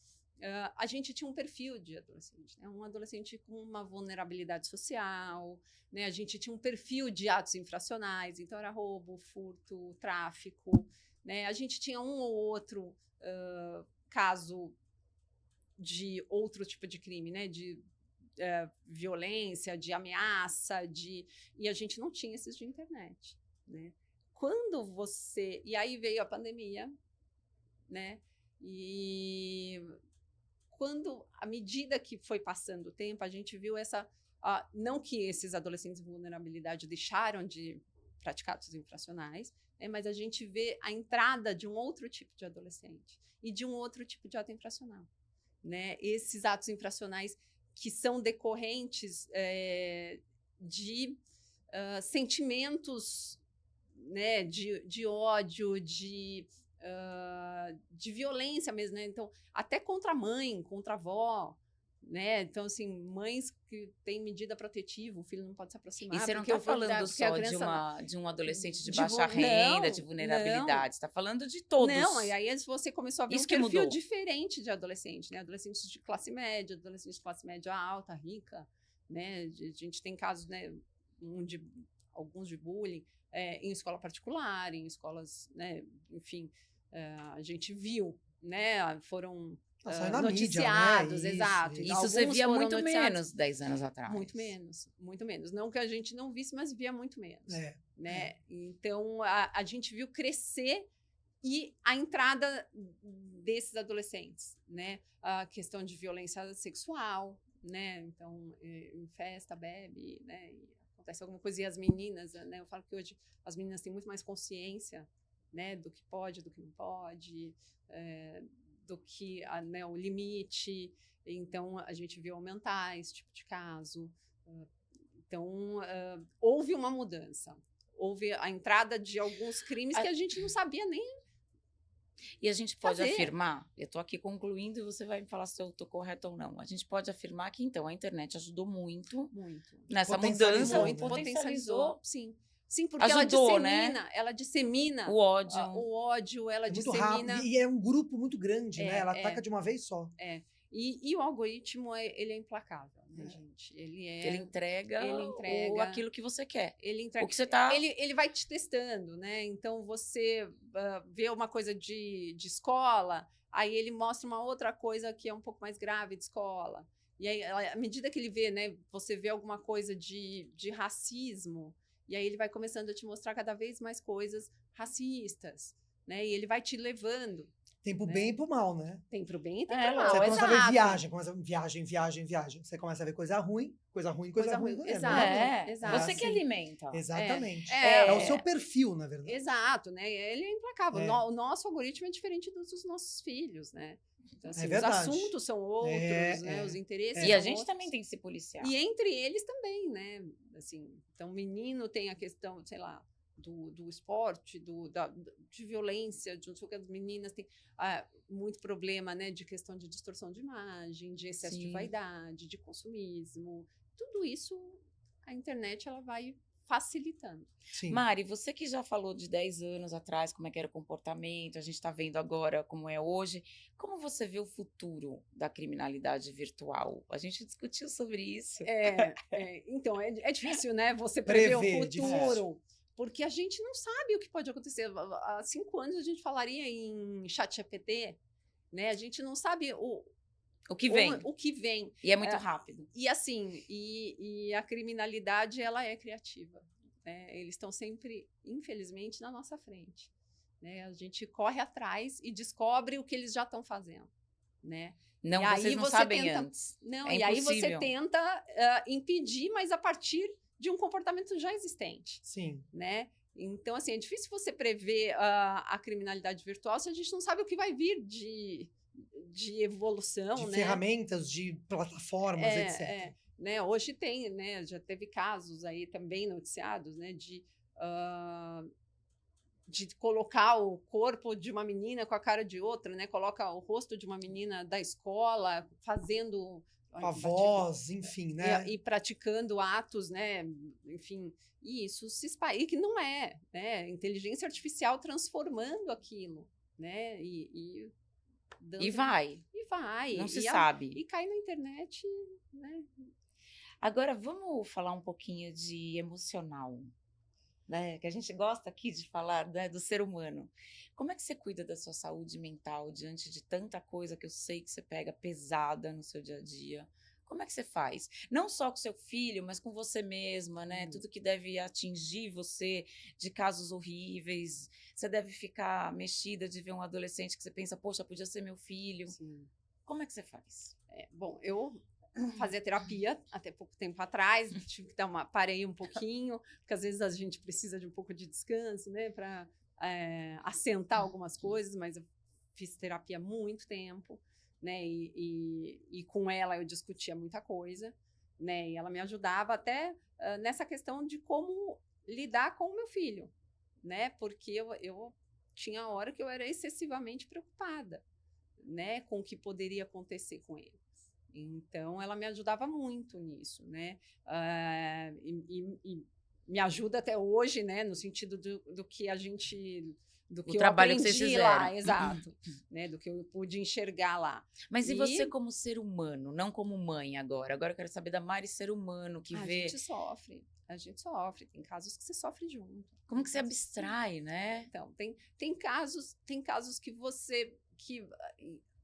a gente tinha um perfil de adolescente, né? Um adolescente com uma vulnerabilidade social, né? A gente tinha um perfil de atos infracionais, então era roubo, furto, tráfico, né? A gente tinha um ou outro caso de outro tipo de crime, né? De violência, de ameaça, e a gente não tinha esses de internet, né? E aí veio a pandemia, né? E à medida que foi passando o tempo, a gente viu não que esses adolescentes em vulnerabilidade deixaram de praticar atos infracionais, né, mas a gente vê a entrada de um outro tipo de adolescente e de um outro tipo de ato infracional, né? Esses atos infracionais que são decorrentes de sentimentos, né, de ódio, de violência mesmo, né? Então, até contra a mãe, contra a avó, né? Então, assim, mães que têm medida protetiva, o filho não pode se aproximar. E você não porque está falando porque a só criança de um adolescente de de baixa renda, de não, vulnerabilidade, você está falando de todos. Não, e aí você começou a ver Isso um que perfil mudou. diferente de adolescente, né? Adolescentes de classe média, adolescentes de classe média alta, rica, né? A gente tem casos, né? Alguns de bullying em escola particular, em escolas, né? Enfim, a gente viu, né? Foram Saiu na noticiados, mídia, né? exato. Isso Alguns você via foram muito noticiados, menos 10 anos atrás. muito menos, muito menos. Não que a gente não visse, mas via muito menos. Né? É. Então, a gente viu crescer e a entrada desses adolescentes, né? A questão de violência sexual, né? Então, em festa, bebe, né? E acontece alguma coisa. E as meninas, né? Eu falo que hoje as meninas têm muito mais consciência, né? Do que pode, do que não pode, do que né? O limite. Então, a gente viu aumentar esse tipo de caso. Então, houve uma mudança. Houve a entrada de alguns crimes que a gente não sabia nem. E a gente pode fazer. afirmar, eu estou aqui concluindo e você vai me falar se eu estou correta ou não. A gente pode afirmar que, então, a internet ajudou muito nessa mudança. Potencializou, né? Potencializou, sim. Sim, porque Ajudou, ela dissemina o ódio. ela É muito dissemina. rápido. E é um grupo muito grande, né? Ela ataca de uma vez só. E o algoritmo, ele é implacável, né, gente? Ele entrega aquilo que você quer. Ele entrega. O que você tá... Ele vai te testando, né? Então, você vê uma coisa de escola, aí ele mostra uma outra coisa que é um pouco mais grave de escola. E aí, à medida que ele vê, né? Você vê alguma coisa de racismo, e aí ele vai começando a te mostrar cada vez mais coisas racistas, né? E ele vai te levando. Tem pro bem e pro mal, né? Tem pro bem e tem pro mal. Você exato. começa a ver viagem. Você começa a ver coisa ruim. Exato. Exato. Você que alimenta. Exatamente. É o seu perfil, na verdade. Exato, né? Ele é implacável. O nosso algoritmo é diferente dos nossos filhos, né? Então, assim, os assuntos são outros, né? Os interesses E são a gente outros. também tem que se policiar. E entre eles também, né? Assim, então, o menino tem a questão, sei lá, do esporte, de violência, de não sei o que, as meninas têm muito problema, né, de questão de distorção de imagem, de excesso de vaidade, de consumismo. Tudo isso, a internet, ela vai facilitando. Sim. Mari, você que já falou de 10 anos atrás como é que era o comportamento, a gente está vendo agora como é hoje, como você vê o futuro da criminalidade virtual? A gente discutiu sobre isso. Então, é difícil, né? Você prever o Prever, difícil. futuro, porque a gente não sabe o que pode acontecer. Há 5 anos a gente falaria em ChatGPT, né? A gente não sabe O que vem. o que vem. E é muito rápido. E assim, e a criminalidade, ela é criativa. Né? Eles estão sempre, infelizmente, na nossa frente. Né? A gente corre atrás e descobre o que eles já estão fazendo. Né? Não, E vocês aí não você sabem tenta- antes. Não, É e aí você impossível. tenta impedir, mas a partir de um comportamento já existente. Sim. Né? Então, assim, é difícil você prever a criminalidade virtual se a gente não sabe o que vai vir de evolução, De né? ferramentas, de plataformas, etc. Né? Hoje tem, né? Já teve casos aí também noticiados, né? De colocar o corpo de uma menina com a cara de outra, né? Coloca o rosto de uma menina da escola fazendo Com a voz, enfim, né? e praticando atos, né? Enfim, e isso se espalha, e que não é, né? Inteligência artificial transformando aquilo, né? E dando- E vai. E vai. Não se e sabe. E cai na internet, né? Agora, vamos falar um pouquinho de emocional, né? Que a gente gosta aqui de falar, né, do ser humano. Como é que você cuida da sua saúde mental diante de tanta coisa que eu sei que você pega pesada no seu dia a dia? Como é que você faz? Não só com seu filho, mas com você mesma, né? Tudo que deve atingir você de casos horríveis. Você deve ficar mexida de ver um adolescente que você pensa, poxa, podia ser meu filho. Assim, Como é que você faz? bom, eu fazia terapia até pouco tempo atrás, tive que parei um pouquinho, porque às vezes a gente precisa de um pouco de descanso, né, para assentar algumas coisas, mas eu fiz terapia há muito tempo, né, e com ela eu discutia muita coisa, né, e ela me ajudava até nessa questão de como lidar com o meu filho, né, porque eu tinha hora que eu era excessivamente preocupada, né, com o que poderia acontecer com ele. Então, ela me ajudava muito nisso, né? E me ajuda até hoje, né? No sentido do que a gente... Do que O eu trabalho que vocês aprendi lá, fizeram. exato. Né? Do que eu pude enxergar lá. Mas e E- você como ser humano, não como mãe agora? Agora eu quero saber da Mari ser humano, que A vê gente sofre. A gente sofre. Tem casos que você sofre junto. como que você Tem casos abstrai, né? Então, tem casos que você...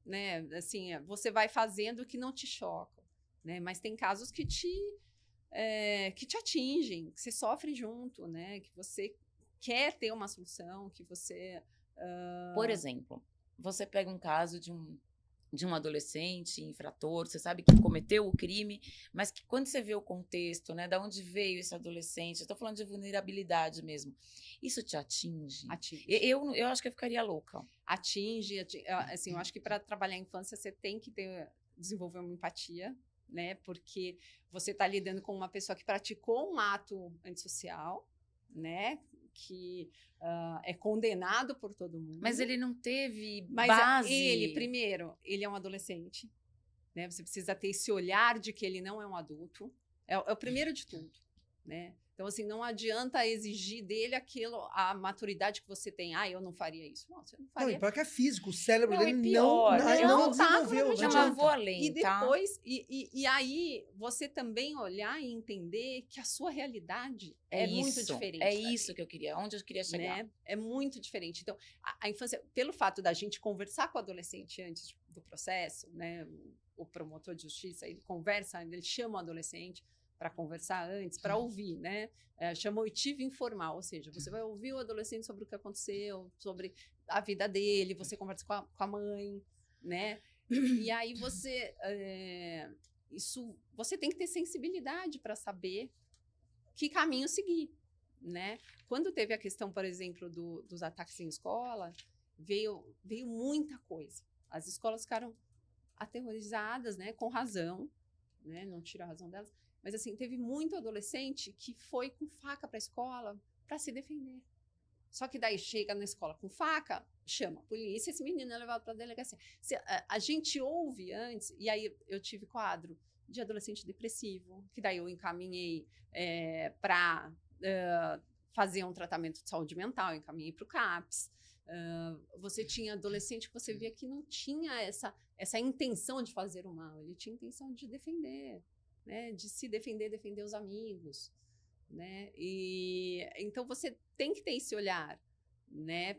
né, assim, você vai fazendo que não te chocam, né? Mas tem casos que te atingem, que você sofre junto, né? Que você quer ter uma solução, que você... Por exemplo, você pega um caso de um adolescente infrator, você sabe que cometeu o crime, mas que quando você vê o contexto, né, da onde veio esse adolescente, eu tô falando de vulnerabilidade mesmo, isso te atinge? Atinge. Eu acho que eu ficaria louca. Assim, eu acho que para trabalhar a infância você tem que desenvolver uma empatia, né? Porque você está lidando com uma pessoa que praticou um ato antissocial, né? Que é condenado por todo mundo. Mas ele não teve Mas base. primeiro, ele é um adolescente, né? Você precisa ter esse olhar de que ele não é um adulto. É o primeiro de tudo, né? Então, assim, não adianta exigir dele a maturidade que você tem. Ah, eu não faria isso. Não, você não Não, faria. e pior que é físico, o cérebro Não, dele e pior, não não tá desenvolveu. cronometrado. Não, mas eu vou além, E tá? depois, e aí, você também olhar e entender que a sua realidade é muito diferente. É da isso dele, que eu queria, onde eu queria chegar. né? É muito diferente. Então, a infância, pelo fato da gente conversar com o adolescente antes do processo, né? O promotor de justiça, ele conversa, ele chama o adolescente para conversar antes, para ouvir, né? Chama oitiva informal, ou seja, você vai ouvir o adolescente sobre o que aconteceu, sobre a vida dele, você conversa com a mãe, né? E aí você tem que ter sensibilidade para saber que caminho seguir, né? Quando teve a questão, por exemplo, dos ataques em escola, veio muita coisa. As escolas ficaram aterrorizadas, né? Com razão, né? Não tiro a razão delas. Mas, assim, teve muito adolescente que foi com faca para a escola para se defender. Só que daí chega na escola com faca, chama a polícia, esse menino é levado para a delegacia. A gente ouve antes, e aí eu tive quadro de adolescente depressivo, que daí eu encaminhei para fazia um tratamento de saúde mental, encaminhei para o CAPS. Você tinha adolescente que você via que não tinha essa intenção de fazer o mal, ele tinha intenção de defender, né? De se defender, defender os amigos, né? E então você tem que ter esse olhar, né?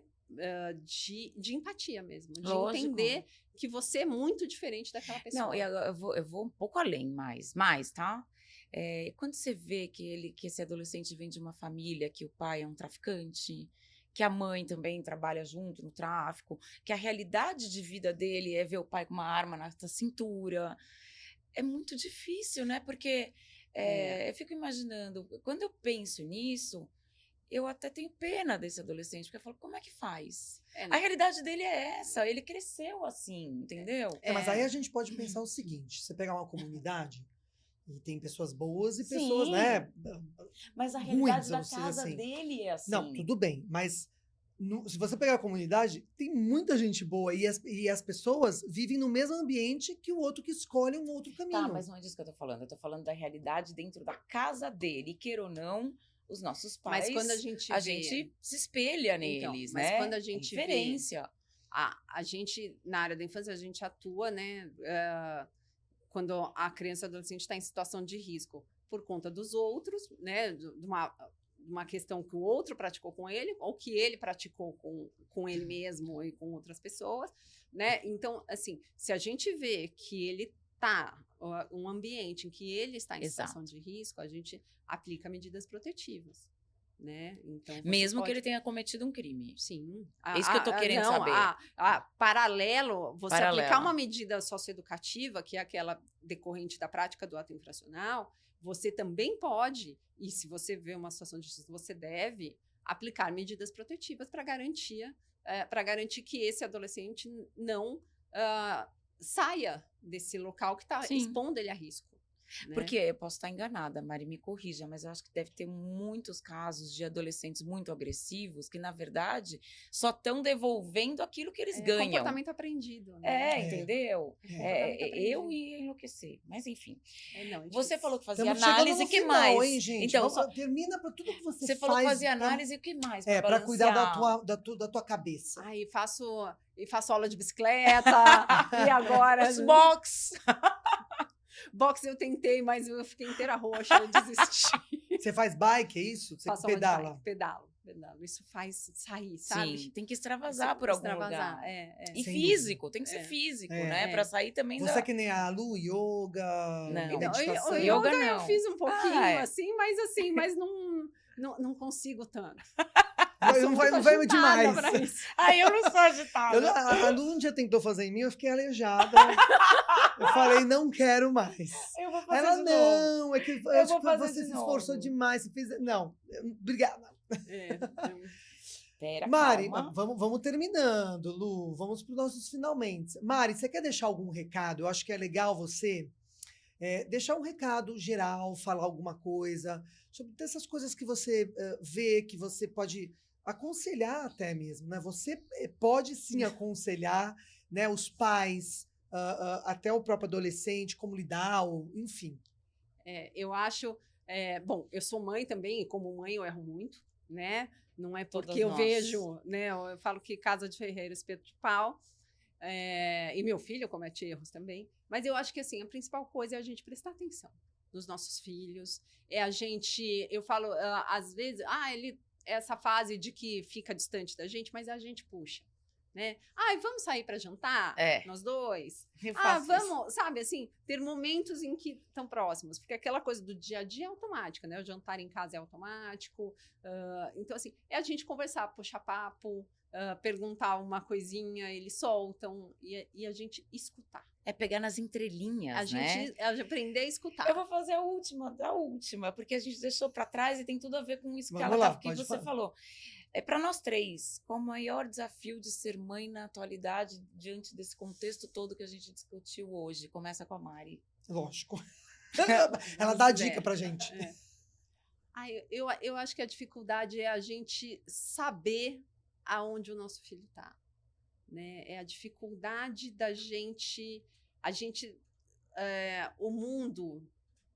De empatia mesmo, de Lógico. entender que você é muito diferente daquela pessoa. Não, e agora eu vou um pouco além mais, tá? Quando você vê que esse adolescente vem de uma família que o pai é um traficante, que a mãe também trabalha junto no tráfico, que a realidade de vida dele é ver o pai com uma arma na cintura, é muito difícil, né? Porque eu fico imaginando, quando eu penso nisso, eu até tenho pena desse adolescente, porque eu falo, como é que faz? A realidade dele é essa, ele cresceu assim, entendeu? Mas aí a gente pode pensar o seguinte: você pegar uma comunidade e tem pessoas boas e pessoas, Sim. né? Mas a ruins, realidade da vamos dizer casa assim. dele é assim. Não, tudo bem, mas se você pegar a comunidade, tem muita gente boa e as pessoas vivem no mesmo ambiente que o outro que escolhe um outro caminho. Tá, mas não é disso que eu tô falando. Eu tô falando da realidade dentro da casa dele. Queira ou não, os nossos pais, Mas quando a gente gente se espelha neles, mas né? quando a gente vê referência. a gente, na área da infância, a gente atua, né? Quando a criança e adolescente está em situação de risco por conta dos outros, né? De uma questão que o outro praticou com ele, ou que ele praticou com ele mesmo e com outras pessoas, né? Então, assim, se a gente vê que ele está um ambiente em que ele está em situação de risco, a gente aplica medidas protetivas, né? Então, mesmo que ele tenha cometido um crime. Sim. É isso que eu tô querendo saber. Paralelo, você aplicar uma medida socioeducativa, que é aquela decorrente da prática do ato infracional, você também pode, e se você vê uma situação de risco, você deve aplicar medidas protetivas para garantir que esse adolescente não saia desse local que está expondo ele a risco. Né? Porque eu posso estar enganada, Mari, me corrija, mas eu acho que deve ter muitos casos de adolescentes muito agressivos que, na verdade, só estão devolvendo aquilo que eles ganham. Comportamento aprendido. Né? Entendeu? Eu ia enlouquecer, mas enfim. Não, você falou que fazia Estamos análise, o que final, mais? Hein, gente? Então, termina para tudo que você falou que faz. fazia análise, o que mais? Para cuidar da tua cabeça. E faço aula de bicicleta, e agora... Os box! Boxe eu tentei, mas eu fiquei inteira roxa, eu desisti. Você faz bike, é isso? Você pedala? Pedalo. Isso faz sair, sabe? Sim, tem que extravasar por algum lugar. E Sem físico, tem que ser físico, né? Pra sair também Você é que nem a Lu, yoga, meditação. Yoga não. Eu fiz um pouquinho, mas não consigo tanto. Não vai demais. Eu não sou agitada. A Lu um dia tentou fazer em mim, eu fiquei aleijada. Eu falei, não quero mais. Eu vou fazer Ela, de não, novo. é que você se esforçou demais. Você fez... Não, obrigada. Pera, Mari, calma. vamos terminando, Lu. Vamos para os nossos finalmente. Mari, você quer deixar algum recado? Eu acho que é legal você deixar um recado geral, falar alguma coisa sobre essas coisas que você vê, que você pode aconselhar até mesmo, né? Você pode sim aconselhar, né, os pais, até o próprio adolescente, como lidar, enfim. Eu acho... bom, eu sou mãe também, e como mãe eu erro muito, né? Não é porque eu vejo, né? Eu falo que casa de ferreiro, espeto de pau, e meu filho comete erros também. Mas eu acho que, assim, a principal coisa é a gente prestar atenção nos nossos filhos. Eu falo, às vezes, essa fase de que fica distante da gente, mas a gente puxa, né? Vamos sair para jantar? Nós dois? Vamos, sabe, assim, ter momentos em que estão próximos, porque aquela coisa do dia a dia é automática, né? O jantar em casa é automático. Então, assim, é a gente conversar, puxar papo, perguntar uma coisinha, eles soltam, e a gente escutar. É pegar nas entrelinhas, né? A gente aprender a escutar. Eu vou fazer a última, porque a gente deixou para trás e tem tudo a ver com isso que você falou. Para nós três, qual o maior desafio de ser mãe na atualidade, diante desse contexto todo que a gente discutiu hoje? Começa com a Mari. Lógico. Ela dá a dica pra gente. Eu acho que a dificuldade é a gente saber aonde o nosso filho está. Né? É a dificuldade da gente... o mundo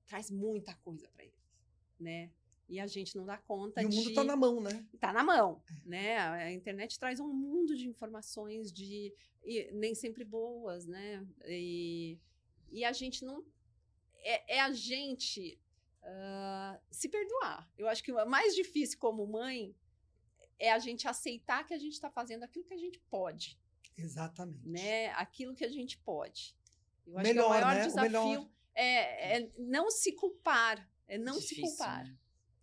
traz muita coisa para eles, né? E a gente não dá conta E o mundo de... tá na mão, né? Tá na mão, né? A internet traz um mundo de informações e nem sempre boas, né? E a gente não... É a gente se perdoar. Eu acho que o mais difícil como mãe é a gente aceitar que a gente está fazendo aquilo que a gente pode, Exatamente. né? Aquilo que a gente pode. Eu acho Melhor, que o maior né? O desafio melhor. é não se culpar. É não se Difícil, culpar. né?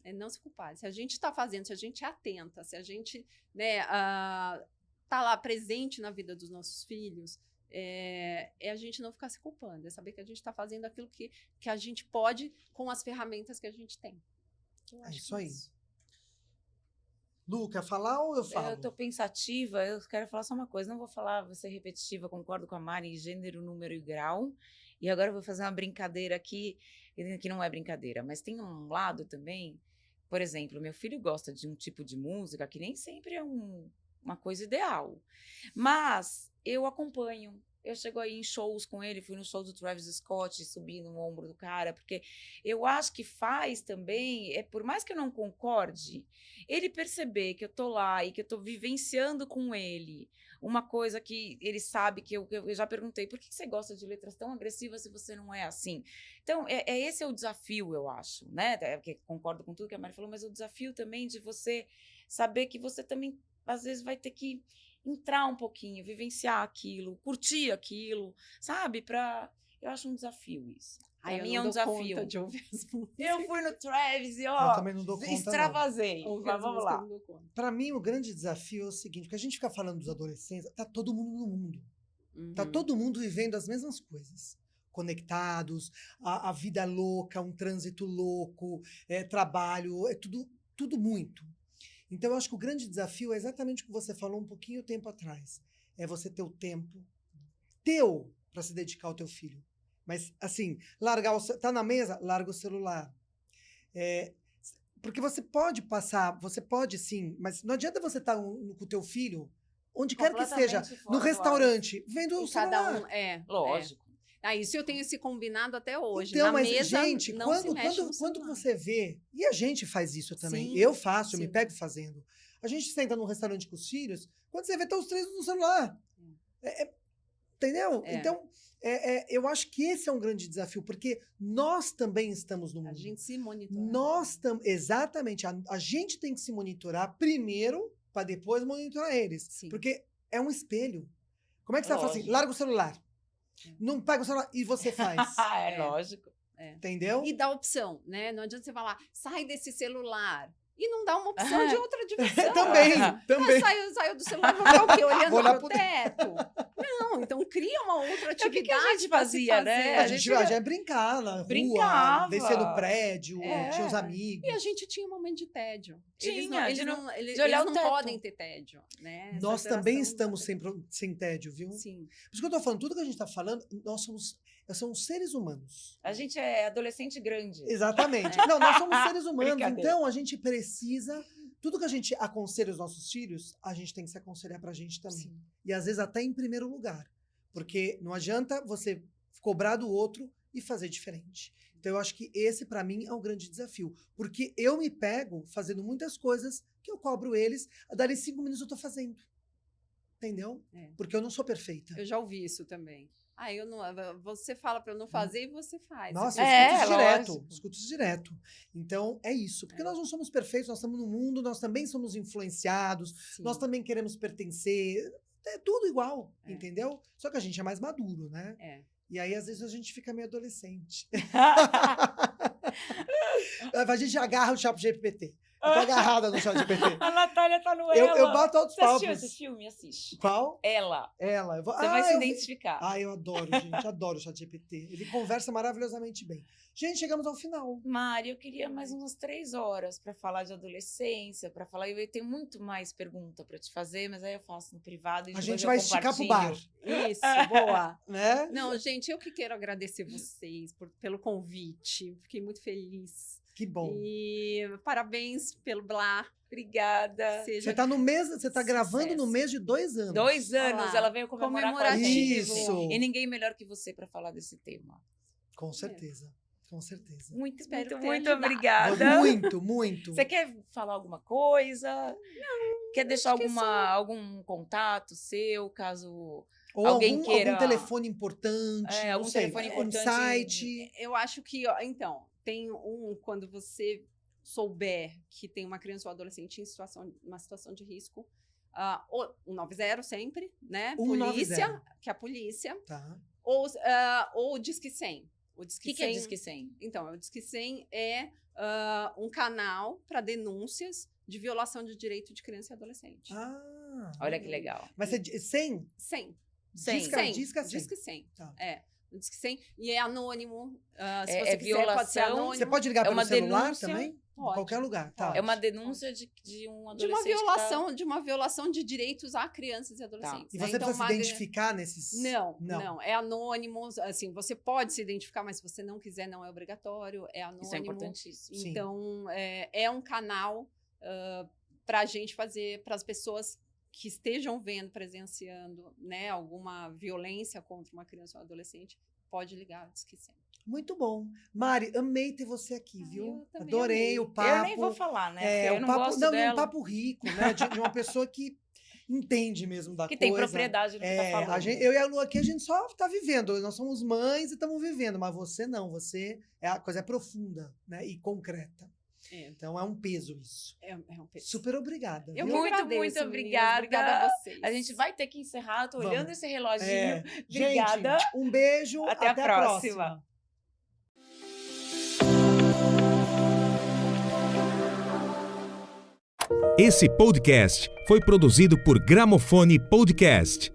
É não se culpar. Se a gente está fazendo, se a gente é atenta, se a gente, né, tá lá presente na vida dos nossos filhos, é a gente não ficar se culpando, é saber que a gente está fazendo aquilo que a gente pode com as ferramentas que a gente tem. Eu É acho isso que aí. Lu, quer falar ou eu falo? Eu tô pensativa, eu quero falar só uma coisa, não vou falar, vou ser repetitiva, concordo com a Mari em gênero, número e grau. E agora eu vou fazer uma brincadeira aqui, que não é brincadeira, mas tem um lado também. Por exemplo, meu filho gosta de um tipo de música que nem sempre é uma coisa ideal. Mas eu acompanho. Eu chego aí em shows com ele, fui no show do Travis Scott, subi no ombro do cara, porque eu acho que faz também, por mais que eu não concorde, ele perceber que eu tô lá e que eu tô vivenciando com ele uma coisa que ele sabe que eu já perguntei, por que você gosta de letras tão agressivas se você não é assim? Então, esse é o desafio, eu acho, né? Porque concordo com tudo que a Mari falou, mas o desafio também de você saber que você também, às vezes, vai ter que entrar um pouquinho, vivenciar aquilo, curtir aquilo, sabe? Eu acho um desafio isso. Pra mim é um desafio. Conta de ouvir as músicas. Eu fui no Travis e, Eu ó, também não dou conta, não. extravasei. Ouvir Mas as vamos músicas, lá. não dou conta. Para mim, o grande desafio é o seguinte, porque a gente fica falando dos adolescentes, tá todo mundo no mundo. Tá Uhum. todo mundo vivendo as mesmas coisas. Conectados, a vida louca, um trânsito louco, trabalho, é tudo muito. Então, eu acho que o grande desafio é exatamente o que você falou um pouquinho tempo atrás. É você ter o tempo para se dedicar ao teu filho. Mas, assim, tá na mesa, larga o celular. Porque você pode sim, mas não adianta você estar com o teu filho, onde quer que esteja, Completamente no fora do restaurante, vendo o E cada celular. um, Lógico. Isso eu tenho esse combinado até hoje. Então, Na mas, mesa, gente, não se mexe no quando celular. você vê, e a gente faz isso também, Sim, eu faço, eu me sim. pego fazendo. A gente senta num restaurante com os filhos, quando você vê, estão os três no celular. Entendeu? É. Então, eu acho que esse é um grande desafio, porque nós também estamos no mundo. A gente se monitora. Exatamente. A gente tem que se monitorar primeiro, para depois monitorar eles. Sim. Porque é um espelho. Como é que você vai falar assim? Lógico. Larga o celular. Não pega o celular. E você faz. É lógico. Entendeu? E dá opção, né? Não adianta você falar, sai desse celular. E não dá uma opção de outra diversão. Também. Saiu do celular, vou ficar o quê? Vou olhar Olhando pro teto? Não, então cria uma outra o que a atividade gente pra se fazia, fazer. né? A gente ia brincar na rua, Brincava. descer no prédio, É. tinha os amigos. E a gente tinha um momento de tédio. Tinha, Eles de não olhar o teto. podem ter tédio, né? Essa Nós geração também não estamos pode sem tédio, viu? ter. Sim. Por isso que eu tô falando, tudo que a gente tá falando, nós somos seres humanos. A gente é adolescente grande. Exatamente. Não, nós somos seres humanos, Brincadeira. então a gente precisa... Tudo que a gente aconselha os nossos filhos, a gente tem que se aconselhar pra gente também. Sim. E às vezes até em primeiro lugar. Porque não adianta você cobrar do outro e fazer diferente. Então eu acho que esse pra mim é um grande desafio. Porque eu me pego fazendo muitas coisas que eu cobro eles, dali 5 minutos eu tô fazendo. Entendeu? Porque eu não sou perfeita. Eu já ouvi isso também. Eu não, você fala para eu não fazer e você faz. Nossa, Você eu escuto isso direto. lógico. Escuto isso direto. Então, é isso. Porque nós não somos perfeitos, nós estamos no mundo, nós também somos influenciados, Sim. nós também queremos pertencer. É tudo igual, É. entendeu? Só que a gente é mais maduro, né? É. E aí, às vezes, a gente fica meio adolescente. A gente agarra o chat GPT. Eu tô agarrada no chat GPT. A Natália tá no Eu Ela. bato altos Você assistiu palmas. esse filme? Assiste. Qual? Ela. Ela. Você vai se eu vi. identificar. Eu adoro, gente. Adoro o chat GPT. Ele conversa maravilhosamente bem. Gente, chegamos ao final. Mari, eu queria mais umas 3 horas para falar de adolescência, para falar. Eu tenho muito mais pergunta para te fazer, mas aí eu faço no privado. E A depois gente eu vai esticar pro bar, compartilho. Isso, boa. né? Não, gente, eu que quero agradecer vocês pelo convite. Fiquei muito feliz. Que bom. E parabéns pelo Blá. Obrigada. Seja Você tá no mês, você tá gravando no sucesso. mês de 2 anos. 2 anos, Olha lá, ela veio comemorar com a gente. Isso. E ninguém melhor que você para falar desse tema. Com certeza. Com certeza. Muito, Espero muito, ter muito ajudado. obrigada. Muito, muito. Você quer falar alguma coisa? Não. Quer deixar acho que algum contato seu, caso Ou alguém algum queira... telefone importante, não algum sei, telefone um importante. site. Eu acho que, ó, então, tem quando você souber que tem uma criança ou adolescente em uma situação de risco, o 190 sempre, né? 190. Polícia, que é a polícia, Tá. ou o Disque 100. O Disque O que é 100 Disque 100? Então, o Disque 100 é um canal para denúncias de violação de direito de criança e adolescente. Ah. Olha que legal. Mas você 100? 100. 100. Disca 100. Disque 100. Tá. O Disque 100. E é anônimo. Se É você quiser, pode ser violação. anônimo. Você pode ligar É pelo uma celular denúncia? também? Pode. Em qualquer lugar, tá. Pode. É uma denúncia de um De adolescente uma violação de direitos a crianças e adolescentes. E né? você Então, precisa se identificar nesses... Não. É anônimo. Assim, você pode se identificar, mas se você não quiser, não é obrigatório. É anônimo. Isso é importantíssimo. Sim. Então, é um canal para a gente fazer, para as pessoas que estejam vendo, presenciando, né, alguma violência contra uma criança ou um adolescente, pode ligar, diz que sim. Muito bom. Mari, amei ter você aqui, viu? eu também Adorei amei. o papo. Eu nem vou falar, né? Porque eu um não papo, gosto não, e dela. um papo rico, né? De uma pessoa que entende mesmo da Que coisa. tem propriedade no que tá falando. Eu e a Lu aqui, a gente só tá vivendo. Nós somos mães e estamos vivendo, mas você não. Você, a coisa é profunda, né? E concreta. Então é um peso isso. É um peso. Super obrigada. Eu viu? que Muito, agradeço, muito meninas. obrigada. Obrigada a vocês. A gente vai ter que encerrar. Tô Vamos. olhando esse reloginho. Gente, Obrigada. um beijo. Até a próxima. Esse podcast foi produzido por Gramofone Podcast.